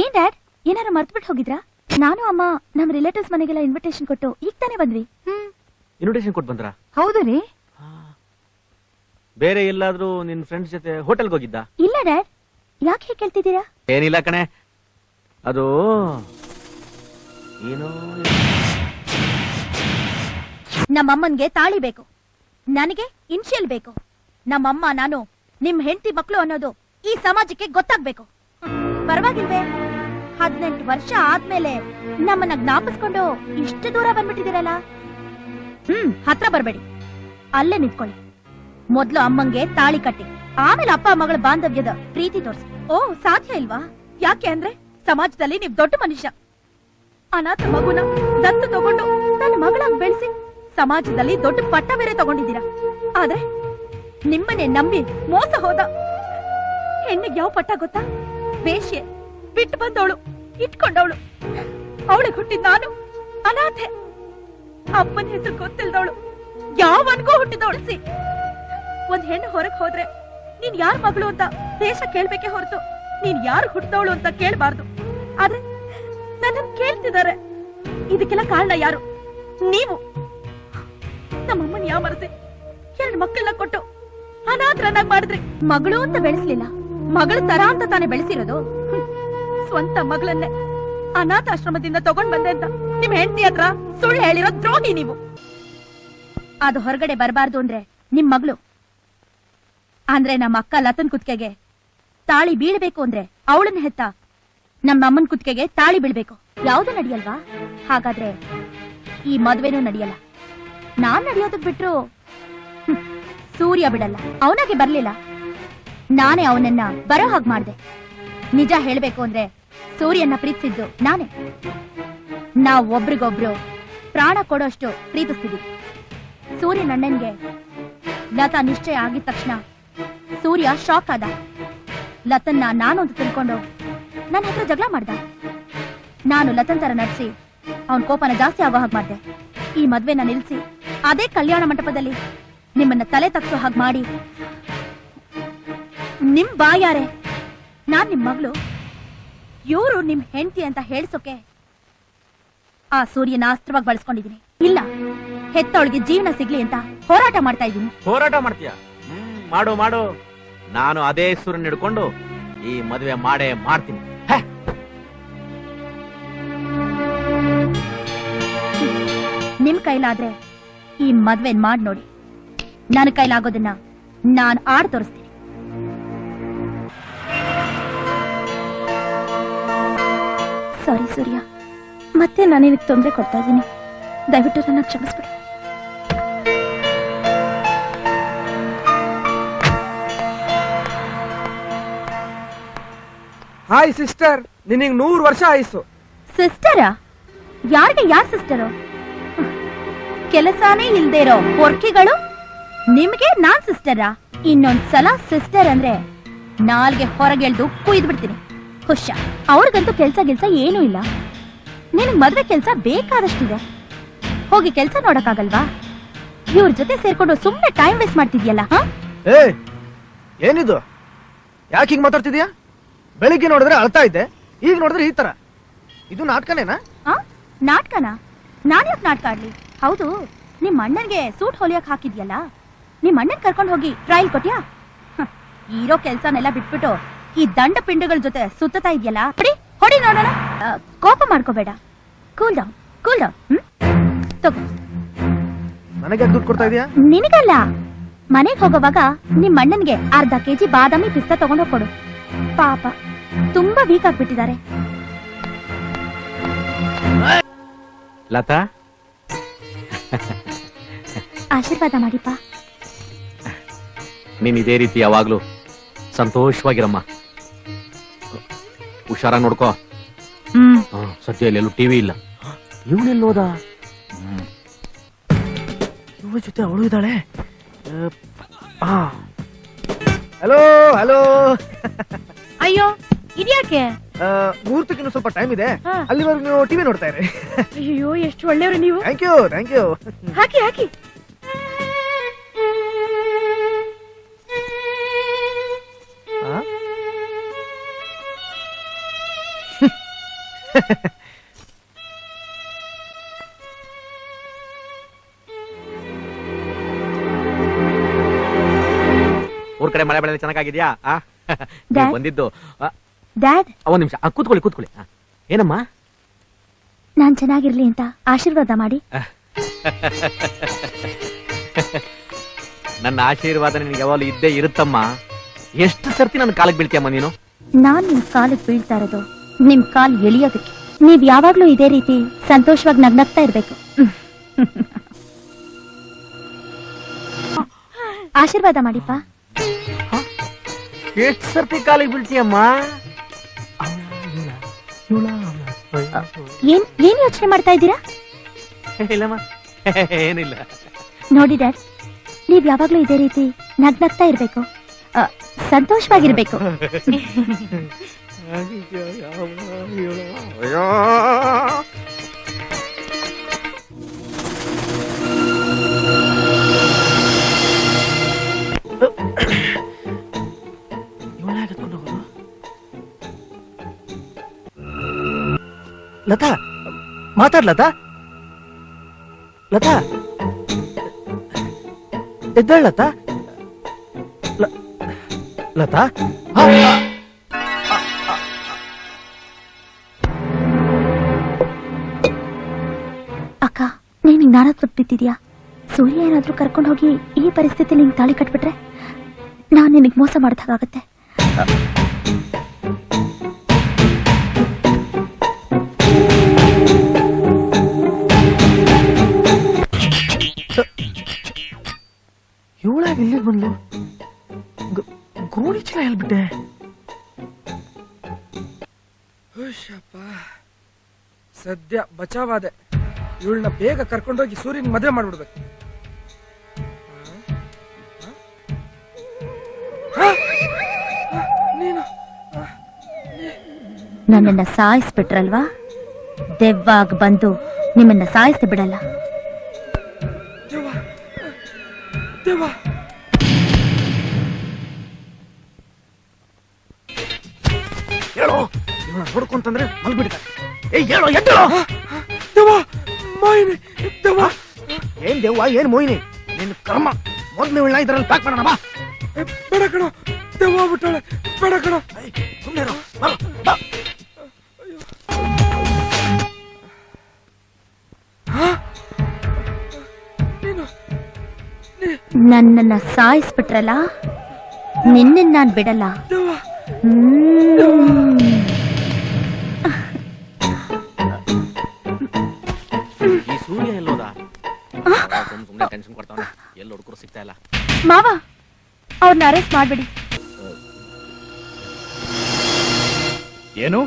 ಏನ್ ಡ್ಯಾಡ್ ಏನಾರು ಮರ್ತ್ಬಿಟ್ಟು ಹೋಗಿದ್ರಾ? ನಾನು ಅಮ್ಮ ನಮ್ ರಿಲೇಟಿವ್ಸ್ ಮನೆಗೆಲ್ಲ ಇನ್ವಿಟೇಷನ್ ಕೊಟ್ಟು ಈಗ ತಾನೇ ಬಂದ್ವಿ. ಇನ್ವಿಟೇಷನ್ ಕೊಟ್ಟು ಬಂದ್ರಾ? ಹೌದು ರೀ. ಬೇರೆ ಎಲ್ಲಾದ್ರೂ ನಿನ್ ಫ್ರೆಂಡ್ಸ್ ಜೊತೆ ಹೋಟೆಲ್ಗೆ ಹೋಗಿದ್ದ? ಇಲ್ಲ ಡ್ಯಾಡ್, ಯಾಕೆ ಹೀಗೆ ಕೇಳ್ತಿದ್ದೀರಾ? ಏನಿಲ್ಲ ಕಣೆ, ಅದು ಏನು ನಮ್ಮಮ್ಮನ್ಗೆ ತಾಳಿ ಬೇಕು, ನನಗೆ ಇನ್ಶಿಯಲ್ ಬೇಕು. ನಮ್ಮಮ್ಮ ನಾನು ನಿಮ್ ಹೆಂಡತಿ ಮಕ್ಕಳು ಅನ್ನೋದು ಈ ಸಮಾಜಕ್ಕೆ ಗೊತ್ತಾಗ್ಬೇಕು. ಪರವಾಗಿಲ್ವೇ? 18 ವರ್ಷ ಆದ್ಮೇಲೆ ನಮ್ಮನ್ನ ಜ್ಞಾಪಿಸ್ಕೊಂಡು ಇಷ್ಟು ದೂರ ಬಂದ್ಬಿಟ್ಟಿದ್ದೀರಲ್ಲ. ಹತ್ರ ಬರ್ಬೇಡಿ, ಅಲ್ಲೇ ನಿಂತ್ಕೊಳ್ಳಿ. ಮೊದ್ಲು ಅಮ್ಮಂಗೆ ತಾಳಿ ಕಟ್ಟಿ, ಆಮೇಲೆ ಅಪ್ಪ ಮಗಳ ಬಾಂಧವ್ಯದ ಪ್ರೀತಿ ತೋರಿಸಿ. ಓ ಸಾಧ್ಯ ಇಲ್ವಾ? ಯಾಕೆ ಅಂದ್ರೆ ಸಮಾಜದಲ್ಲಿ ನೀವ್ ದೊಡ್ಡ ಮನುಷ್ಯ. ಅನಾಥ ಮಗುನ ದತ್ತು ತಗೊಂಡು ನನ್ನ ಮಗಳಾಗಿ ಬೆಳೆಸಿ ಸಮಾಜದಲ್ಲಿ ದೊಡ್ಡ ಪಟ್ಟ ಬೇರೆ ತಗೊಂಡಿದ್ದೀರಾ. ಆದ್ರೆ ನಿಮ್ಮನೆ ನಂಬಿ ಮೋಸ ಹೋದ ಹೆಣ್ಣಿಗೆ ಯಾವ ಪಟ್ಟ ಗೊತ್ತಾ? ವೇಶ್ಯೆ, ಬಿಟ್ಟು ಬಂದವಳು, ಇಟ್ಕೊಂಡವಳು. ಅವಳಿಗೆ ಹುಟ್ಟಿದ ನಾನು ಅನಾಥೆ, ಅಪ್ಪನ ಹೆಸರು ಗೊತ್ತಿಲ್ದವಳು, ಯಾವನ್ಗೂ ಹುಟ್ಟಿದವಳು. ಒಂದ್ ಹೆಣ್ಣು ಹೊರಗ್ ಹೋದ್ರೆ ನೀನ್ ಯಾರ ಮಗಳು ಅಂತ ದೇಶ ಕೇಳ್ಬೇಕೆ ಹೊರತು ನೀನ್ ಯಾರು ಹುಟ್ಟಿದವಳು ಅಂತ ಕೇಳ್ಬಾರ್ದು. ಆದ್ರೆ ನನ್ನ ಕೇಳ್ತಿದ್ದಾರೆ. ಇದಕ್ಕೆಲ್ಲ ಕಾರಣ ಯಾರು? ನೀವು. ನಮ್ಮಮ್ಮನ್ ಯಾಮರಸಿ 2 ಮಕ್ಕಳನ್ನ ಕೊಟ್ಟು ಅನಾಥರನ್ನಾಗಿ ಮಾಡಿದ್ರಿ. ಮಗಳು ಅಂತ ಬೆಳೆಸ್ಲಿಲ್ಲ, ಮಗಳು ತರ ಅಂತ ತಾನೇ ಬೆಳೆಸಿರೋದು. ಸ್ವಂತ ಮಗಳನ್ನೇ ಅನಾಥಾಶ್ರಮದಿಂದ ತಗೊಂಡ್ ಬಂದೆ ಅಂತ ನಿಮ್ ಹೆಂಡತಿ ಹತ್ರ ಸುಳ್ಳು ಹೇಳಿರೋ ದ್ರೋಹಿ ನೀವು. ಅದು ಹೊರಗಡೆ ಬರಬಾರ್ದು ಅಂದ್ರೆ ನಿಮ್ ಮಗಳು ಅಂದ್ರೆ ನಮ್ಮ ಅಕ್ಕ ಲತನ್ ಕುತ್ತಿಗೆಗೆ ತಾಳಿ ಬೀಳ್ಬೇಕು ಅಂದ್ರೆ ಅವಳನ್ನ ಹೆತ್ತ ನಮ್ಮ ಅಮ್ಮನ್ ಕುತ್ತಿಗೆಗೆ ತಾಳಿ ಬೀಳ್ಬೇಕು. ಯಾವ್ದು ನಡೆಯಲ್ವಾ? ಹಾಗಾದ್ರೆ ಈ ಮದ್ವೆನೂ ನಡೆಯಲ್ಲ. ನಾನ್ ನಡೆಯೋದಕ್ ಬಿಟ್ರು ಸೂರ್ಯ ಬಿಡಲ್ಲ. ಅವನಾಗೆ ಬರ್ಲಿಲ್ಲ, ನಾನೇ ಅವನನ್ನ ಬರೋ ಹಾಗೆ ಮಾಡ್ದೆ. ನಿಜ ಹೇಳ್ಬೇಕು ಅಂದ್ರೆ ಸೂರ್ಯನ ಪ್ರೀತಿಸಿದ್ದು ನಾನೇ. ನಾವ್ ಒಬ್ರಿಗೊಬ್ರು ಪ್ರಾಣ ಕೊಡೋಷ್ಟು ಪ್ರೀತಿಸ್ತಿದ್ವಿ. ಸೂರ್ಯನ ಅಣ್ಣನ್ಗೆ ಲತಾ ನಿಶ್ಚಯ ಆಗಿದ ತಕ್ಷಣ ಸೂರ್ಯ ಶಾಕ್ ಆದ. ಲತನ್ನ ನಾನು ಅಂತ ತಿಳ್ಕೊಂಡು ನನ್ನ ಹತ್ರ ಜಗಳ ಮಾಡ್ದ. ನಾನು ಲತನ್ ತರ ನಡ್ಸಿ ಅವನ್ ಕೋಪನ ಜಾಸ್ತಿ ಆಗೋ ಹಾಗೆ ಮಾಡ್ದೆ. ಈ ಮದ್ವೆನ ನಿಲ್ಸಿ ಅದೇ ಕಲ್ಯಾಣ ಮಂಟಪದಲ್ಲಿ ನಿಮ್ಮನ್ನ ತಲೆ ತಗ್ಸೋ ಹಾಗೆ ಮಾಡಿ ನಿಮ್ ಬಾಯಾರೆ ನಾನ್ ನಿಮ್ ಮಗಳು, ಇವರು ನಿಮ್ ಹೆಂಡತಿ ಅಂತ ಹೇಳ್ಸೋಕೆ ಆ ಸೂರ್ಯನ ಅಸ್ತ್ರವಾಗಿ ಬಳಸ್ಕೊಂಡಿದೀನಿ. ಇಲ್ಲ, ಹೆತ್ತವಳಿಗೆ ಜೀವನ ಸಿಗ್ಲಿ ಅಂತ ಹೋರಾಟ ಮಾಡ್ತಾ ಇದ್ದೀನಿ. ಹೋರಾಟ ಮಾಡ್ತೀಯ? ಮಾಡು ಮಾಡು. ನಾನು ಅದೇ ಸೂರ್ಯನ ಹಿಡ್ಕೊಂಡು ಈ ಮದುವೆ ಮಾಡೇ ಮಾಡ್ತೀನಿ. ನಿಮ್ ಕೈಲಾದ್ರೆ ಈ ಮದ್ವೆ ಮಾಡ್ ನೋಡಿ. ನನ್ನ ಕೈಲಾಗೋದನ್ನ ನಾನ್ ಆಡ್ ತೋರಿಸ್ತೀನಿ. ಸಾರಿ ಸೂರ್ಯ, ಮತ್ತೆ ನಾನು ನಿನಗೆ ತೊಂದರೆ ಕೊಡ್ತಾ ಇದ್ದೀನಿ. ದಯವಿಟ್ಟು ನನ್ನ ಕ್ಷಮಿಸ್ಬಿಡಿ. ಹಾಯ್ ಸಿಸ್ಟರ್, ನಿನಗೆ 100 ವರ್ಷ ಆಯ್ಸು. ಸಿಸ್ಟರಾ? ಯಾರಿಗೆ ಯಾರ್ ಸಿಸ್ಟರು? ಕೆಲಸನೇ ಇಲ್ದೇ ಇರೋ ಪೊರ್ಕಿಗಳು ನಿಮ್ಗೆ ನಾನ್ ಸಿಸ್ಟರಾ? ಇನ್ನೊಂದ್ಸಲ ಸಿಸ್ಟರ್ ಅಂದ್ರೆ ನಾಲ್ಗೆ ಹೊರಗೆಳ್ದು ಕುಯ್ದು ಬಿಡ್ತೀನಿ. ಖುಷ. ಅವ್ರಿಗಂತೂ ಕೆಲ್ಸ ಏನೂ ಇಲ್ಲ. ನಿನಗ್ ಮದ್ವೆ ಕೆಲ್ಸ ಬೇಕಾದಷ್ಟಿದೆ. ಹೋಗಿ ಕೆಲ್ಸ ನೋಡಕ್ಕಾಗಲ್ವಾ? ಇವ್ರ ಜೊತೆ ಸೇರ್ಕೊಂಡು ಸುಮ್ನೆ ಟೈಮ್ ವೇಸ್ಟ್ ಮಾಡ್ತಿದ್ಯಲ್ಲ. ಏನಿದು? ಯಾಕೆ ಹಿಂಗ್ ಮಾತಾಡ್ತಿದ್ಯಾ? ಬೆಳಿಗ್ಗೆ ನೋಡಿದ್ರೆ ಅಳ್ತಾ ಇದ್ದೆ, ಈಗ ನೋಡಿದ್ರೆ ಈ ತರ. ಇದು ನಾಟಕನೇನಾ? ನಾಟಕನಾ? ನಾನ್ ಯಾಕೆ ನಾಟಕ ಆಡ್ಲಿ? ಹೌದು, ನಿಮ್ ಅಣ್ಣನ್ಗೆ ಸೂಟ್ ಹೊಲಿಯಕ್ ಹಾಕಿದ್ಯಲ್ಲ, ನಿಮ್ ಅಣ್ಣನ್ ಕರ್ಕೊಂಡ್ ಹೋಗಿ ಟ್ರಯಲ್ ಕೊಟ್ಯಾ? ಇರೋ ಕೆಲ್ಸನೆಲ್ಲ ಬಿಟ್ಬಿಟ್ಟು ಈ ದಂಡ ಪಿಂಡಗಳ ಜೊತೆ ಸುತ್ತಾ ಇದೆಯಲ್ಲ. ಹೊಡಿ ನೋಡೋಣ. ಕೋಪ ಮಾಡ್ಕೋಬೇಡ. Cool down. ತಗೋ. ನನಗೆ ದುಡ್ಡು ಕೊಡ್ತಾ ಇದೀಯಾ? ನಿನಗಲ್ಲ, ಮನೆಗ್ ಹೋಗೋವಾಗ ನಿಮ್ ಅಣ್ಣನ್ಗೆ ಅರ್ಧ ಕೆಜಿ ಬಾದಾಮಿ ಪಿಸ್ತಾ ತಗೊಂಡೋಗ್ ಕೊಡು. ಪಾಪ ತುಂಬಾ ವೀಕ್ ಆಗ್ಬಿಟ್ಟಿದ್ದಾರೆ. ಲತಾ, ಆಶೀರ್ವಾದ ಮಾಡಿಪ್ಪ. ನೀನ್ ಇದೇ ರೀತಿ ಯಾವಾಗ್ಲೂ ಸಂತೋಷವಾಗಿರಮ್ಮ. ಹುಷಾರಾಗಿ ನೋಡ್ಕೋ. ಸದ್ಯ ಎಲ್ಲೂ ಟಿವಿ ಇಲ್ಲ. ಇವಳೆಲ್ಲೋದ? ಇವಳ ಜೊತೆ ಅವಳು ಇದ್ದಾಳೆ. Hello hello. ಅಯ್ಯೋ ಇದ್ಯಾಕೆ? ಮುಹೂರ್ತಕ್ಕಿನ್ನು ಸ್ವಲ್ಪ ಟೈಮ್ ಇದೆ, ಅಲ್ಲಿವರೆಗೂ ನೀವು ಟಿವಿ ನೋಡ್ತಾ ಇರಿ. ಅಯ್ಯೋ ಎಷ್ಟು ಒಳ್ಳೆಯವರು ನೀವು. Thank you thank you. ಹಾಕಿ. ಊರ್ ಕಡೆ ಮಳೆ ಬೆಳೆ ಚೆನ್ನಾಗಿದ್ಯಾ? ಬಂದಿದ್ದು ಡ್ಯಾಡ್, ಒಂದ್ ನಿಮಿಷ ಕೂತ್ಕೊಳ್ಳಿ. ಏನಮ್ಮ? ನಾನ್ ಚೆನ್ನಾಗಿರ್ಲಿ ಅಂತ ಆಶೀರ್ವಾದ ಮಾಡಿ. ನನ್ನ ಆಶೀರ್ವಾದ ನಿನಗೆ ಯಾವಾಗಲೂ ಇದ್ದೇ ಇರುತ್ತಮ್ಮ. ಎಷ್ಟು ಸರ್ತಿ ನನ್ನ ಕಾಲಕ್ಕೆ ಬೀಳ್ತೀಯಮ್ಮ ನೀನು? ನಾನ್ ನಿಮ್ ಕಾಲಿಗೆ ಬೀಳ್ತಾ ಇರೋದು ನಿಮ್ ಕಾಲ್ ಎಳಿಯೋದಕ್ಕೆ. ನೀವ್ ಯಾವಾಗ್ಲೂ ಇದೇ ರೀತಿ ಸಂತೋಷವಾಗಿ ನಗ್ನಗ್ತಾ ಇರ್ಬೇಕು. ಆಶೀರ್ವಾದ ಮಾಡಿಪ್ಪ. ಎಷ್ಟು ಸರ್ತಿ ಕಾಲಿಗೆ ಬೀಳ್ತೀಯಮ್ಮ? ಏನ್ ಯೋಚನೆ ಮಾಡ್ತಾ ಇದ್ದೀರಾ? ಇಲ್ಲಮ್ಮ, ಏನಿಲ್ಲ. ನೋಡಿ ಡ್ಯಾಡ್, ನೀವ್ ಯಾವಾಗ್ಲೂ ಇದೇ ರೀತಿ ನಗ್ನಗ್ತಾ ಇರ್ಬೇಕು, ಸಂತೋಷವಾಗಿರ್ಬೇಕು. ಲತಾ, ಮಾತಾಡ್ ಲತಾ. ಎದ್ದಾಳ್ ಲತಾ. ಲತಾ, ಅಕ್ಕ, ನೀನ್ ನಾನತ್ ಬಿಟ್ಟಿದ್ಯಾ? ಸೂರ್ಯ ಏನಾದ್ರೂ ಕರ್ಕೊಂಡು ಹೋಗಿ ಈ ಪರಿಸ್ಥಿತಿ ನಿಂಗೆ ತಾಳಿ ಕಟ್ಬಿಟ್ರೆ ನಾನ್ ನಿನಗ್ ಮೋಸ ಮಾಡ್ದಾಗತ್ತೆ. ಇವಳಾಗ ಇಲ್ಲಿಗೆ ಬಂದ್ಲು? ಗೋಣಿ ಚೀಲ ಹೇಳ್ಬಿಟ್ಟೆ. ಸದ್ಯ ಬಚಾವಾದೆ. ಇವಳನ್ನ ಬೇಗ ಕರ್ಕೊಂಡೋಗಿ ಸೂರ್ಯನ್ ಮದುವೆ ಮಾಡ್ಬಿಡ್ಬೇಕು. ನನ್ನನ್ನ ಸಾಯಿಸ್ಬಿಟ್ರಲ್ವಾ? ದೆವ್ವಾಗ ಬಂದು ನಿಮ್ಮನ್ನ ಸಾಯಿಸ್ದೆ ಬಿಡಲ್ಲ. ಹೇಳೋ, ಇವಳ ನೋಡ್ಕೊಂತಂದ್ರೆ ಮಲ್ಬಿಡ್ತಾರೆ. ಹೇಳೋ, ಎದ್ದೋ. ಏನ್ ದೆವ್ವ, ಏನ್ ಮೋಹಿನಿ? ನಿನ್ ಕರ್ಮ. ಮೊದ್ಲು ಇವಳನ್ನ ಇದ್ರಲ್ಲಿ ಪ್ಯಾಕ್ ಮಾಡೋಣ ಬಾ. ಬೇಡ ಕಣ, ದೆವ್ವ ಬಿಟ್ಟಾಳೆ. ಬೇಡ ಕಣ, ಸುಮ್ಮನೆ ನನ್ನನ್ನ ಸಾಯಿಸ್ಬಿಟ್ರಲ್ಲ, ನಿನ್ನ ನಾನ್ ಬಿಡಲ್ಲ. ಈ ಸೂರ್ಯ ಎಲ್ಲೋದ? ಸುಮ್ನೆ ಟೆನ್ಷನ್ ಕೊಡ್ತಾವನೆ. ಎಲ್ಲ ಹುಡುಗರು ಸಿಗ್ತಾ ಇಲ್ಲ. ಮಾವ, ಅವ್ರನ್ನ ಅರೆಸ್ಟ್ ಮಾಡ್ಬಿಡಿ. ಏನು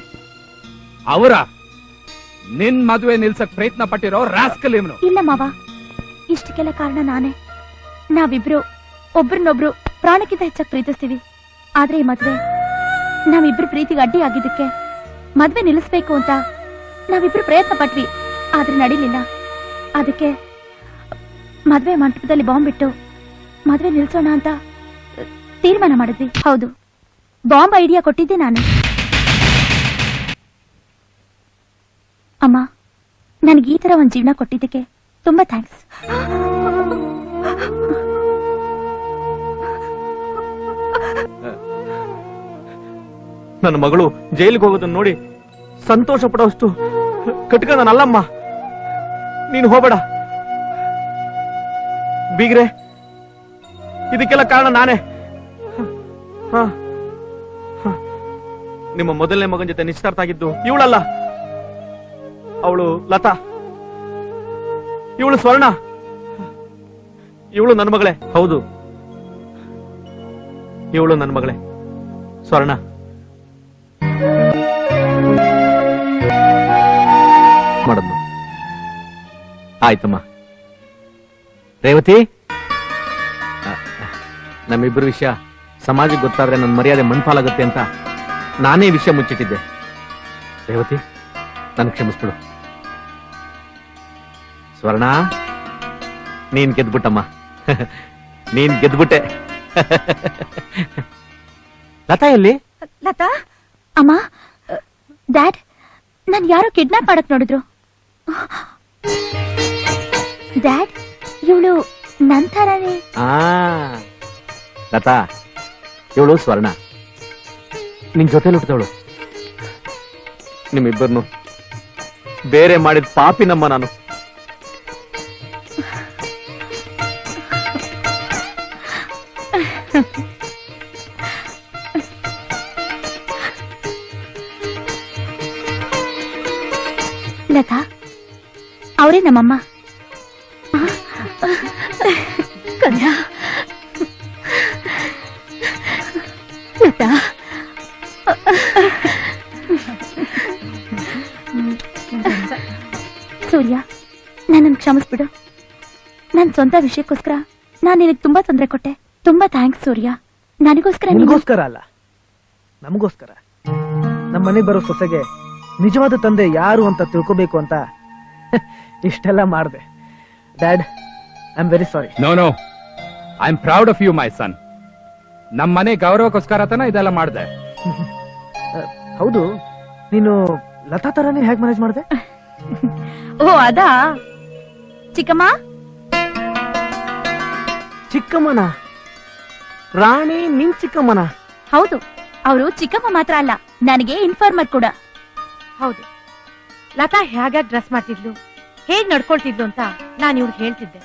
ಅವರ ನಿನ್ ಮದುವೆ ನಿಲ್ಸಕ್ ಪ್ರಯತ್ನ ಪಟ್ಟಿರೋ ರಾಸ್ಕಲ್ ಇವನು? ಇಲ್ಲ ಮಾವ, ಇಷ್ಟಕ್ಕೆಲ್ಲ ಕಾರಣ ನಾನೇ. ನಾವಿಬ್ರು ಒಬ್ರನ್ನೊಬ್ರು ಪ್ರಾಣಕ್ಕಿಂತ ಹೆಚ್ಚಾಗಿ ಪ್ರೀತಿಸ್ತೀವಿ. ಆದ್ರೆ ಈ ಮದ್ವೆ ನಾವಿಬ್ರು ಪ್ರೀತಿಗೆ ಅಡ್ಡಿ ಆಗಿದ್ದಕ್ಕೆ ಮದ್ವೆ ನಿಲ್ಲಿಸ್ಬೇಕು ಅಂತ ನಾವಿಬ್ರು ಪ್ರಯತ್ನ ಪಟ್ವಿ. ಆದ್ರೆ ನಡೀಲಿಲ್ಲ. ಅದಕ್ಕೆ ಮದ್ವೆ ಮಂಟಪದಲ್ಲಿ ಬಾಂಬ್ ಬಿಟ್ಟು ಮದ್ವೆ ನಿಲ್ಸೋಣ ಅಂತ ತೀರ್ಮಾನ ಮಾಡಿದ್ವಿ. ಹೌದು, ಬಾಂಬ್ ಐಡಿಯಾ ಕೊಟ್ಟಿದ್ದೆ ನಾನು. ಅಮ್ಮ, ನನಗೆ ಈ ತರ ಒಂದ್ ಜೀವನ ಕೊಟ್ಟಿದ್ದಕ್ಕೆ ತುಂಬಾ ಥ್ಯಾಂಕ್ಸ್. ನನ್ನ ಮಗಳು ಜೈಲಿಗೆ ಹೋಗೋದನ್ನ ನೋಡಿ ಸಂತೋಷ ಪಡೋಷ್ಟು ಕಟ್ಕ ನಾನಲ್ಲಮ್ಮ. ನೀನು ಹೋಗಬೇಡ. ಬೀಗ್ರೆ, ಇದಕ್ಕೆಲ್ಲ ಕಾರಣ ನಾನೇ. ನಿಮ್ಮ ಮೊದಲನೇ ಮಗನ ಜೊತೆ ನಿಶ್ಚಿತಾರ್ಥ ಆಗಿದ್ದು ಇವಳಲ್ಲ, ಅವಳು ಲತಾ. ಇವಳು ಸ್ವರ್ಣ. ಇವಳು ನನ್ನ ಮಗಳೇ. ಹೌದು, ಇವಳು ನನ್ನ ಮಗಳೇ ಸ್ವರ್ಣ. ಮಾಡದ್ನು ಆಯ್ತಮ್ಮ. ರೇವತಿ, ನಮ್ಮಿಬ್ಬರು ವಿಷಯ ಸಮಾಜಕ್ಕೆ ಗೊತ್ತಾದ್ರೆ ನನ್ನ ಮರ್ಯಾದೆ ಮಣ್ಪಾಲಾಗುತ್ತೆ ಅಂತ ನಾನೇ ವಿಷಯ ಮುಚ್ಚಿಟ್ಟಿದ್ದೆ. ರೇವತಿ, ನನ್ ಕ್ಷಮಿಸ್ಬಿಡು. ಸ್ವರ್ಣ, ನೀನ್ ಗೆದ್ಬಿಟ್ಟಮ್ಮ. ನೀನ್ ಗೆದ್ಬಿಟ್ಟೆ. ಲತಾ ಎಲ್ಲಿ? ಲತಾ? ಅಮ್ಮ, ಡ್ಯಾಡ್, ನನ್ ಯಾರೋ ಕಿಡ್ನಾಪ್ ಮಾಡಕ್ ನೋಡಿದ್ರು. ಡ್ಯಾಡ್, ಇವಳು ನನ್ ಥರನೇ. ಲತಾ, ಇವಳು ಸ್ವರ್ಣ, ನಿನ್ ಜೊತೆಲಿ ಹುಟ್ಟಿದವಳು. ನಿಮ್ಮಿಬ್ಬರನ್ನು ಬೇರೆ ಮಾಡಿದ ಪಾಪಿನಮ್ಮ ನಾನು. ಲತಾ, ಅವರೇ ನಮ್ಮಮ್ಮ. ಲತಾ, ಸೂರ್ಯ, ನನ್ನನ್ನು ಕ್ಷಮಿಸ್ಬಿಡು. ನನ್ನ ಸ್ವಂತ ವಿಷಯಕ್ಕೋಸ್ಕರ ನಾನು ನಿನಗೆ ತುಂಬಾ ತೊಂದರೆ ಕೊಟ್ಟೆ. ತುಂಬಾ ಥ್ಯಾಂಕ್ಸ್ ಸೂರ್ಯ. ನನಗೋಸ್ಕರ ನಿನಗೋಸ್ಕರ ಅಲ್ಲ, ನಮಗೋಸ್ಕರ. ನಮ್ಮ ಮನೆಗೆ ಬರೋ ಸೊಸೆಗೆ ನಿಜವಾದ ತಂದೆ ಯಾರು ಅಂತ ತಿಳ್ಕೋಬೇಕು ಅಂತ ಇಷ್ಟೆಲ್ಲ ಮಾಡಿದೆ. Dad, I am very sorry. No no, I am proud of you my son. ನಮ್ಮ ಮನೆ ಗೌರವಕ್ಕೋಸ್ಕರ ತಾನ ಇದೆಲ್ಲ ಮಾಡಿದೆ. ಹೌದು, ನೀನು ಲತಾ ತರಾನೇ ಹೇಗೆ ಮ್ಯಾನೇಜ್ ಮಾಡಿದೆ? ಓ, ಅದಾ? ಚಿಕ್ಕಮ್ಮ? ಚಿಕ್ಕಮ್ಮನ? ರಾಣಿ, ನಿನ್ ಚಿಕ್ಕಮ್ಮನ? ಹೌದು, ಅವರು ಚಿಕ್ಕಮ್ಮ ಮಾತ್ರ ಅಲ್ಲ, ನನಗೆ ಇನ್ಫಾರ್ಮರ್ ಕೂಡ. ಹೌದು, ಲತಾ ಹೇಗೆ ಡ್ರೆಸ್ ಮಾಡ್ತಿದ್ಲು, ಹೇಗ್ ನಡ್ಕೊಳ್ತಿದ್ಲು ಅಂತ ನಾನು ಇವ್ಳಿಗೆ ಹೇಳ್ತಿದ್ದೆ.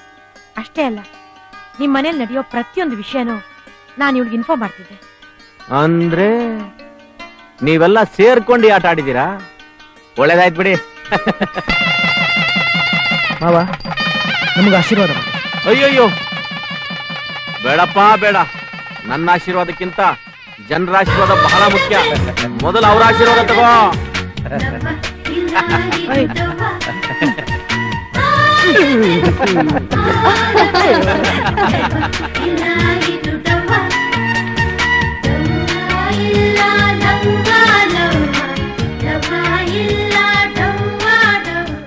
ಅಷ್ಟೇ ಅಲ್ಲ, ನಿಮ್ ಮನೇಲಿ ನಡೆಯೋ ಪ್ರತಿಯೊಂದು ವಿಷಯನೂ ನಾನು ಇವ್ಳಿಗೆ ಇನ್ಫಾರ್ಮ್ ಮಾಡ್ತಿದ್ದೆ. ಅಂದ್ರೆ ನೀವೆಲ್ಲ ಸೇರ್ಕೊಂಡು ಆಟ ಆಡಿದೀರಾ? ಒಳ್ಳೇದಾಯ್ತು ಬಿಡಿ. ಮಾವ, ನಮಗೆ ಆಶೀರ್ವಾದ ಮಾಡಿ. ಅಯ್ಯಯ್ಯೋ, ಬೇಡಪ್ಪ ಬೇಡ. ನನ್ನ ಆಶೀರ್ವಾದಕ್ಕಿಂತ ಜನರ ಆಶೀರ್ವಾದ ಬಹಳ ಮುಖ್ಯ. ಮೊದಲು ಅವರ ಆಶೀರ್ವಾದ ತಗೋ.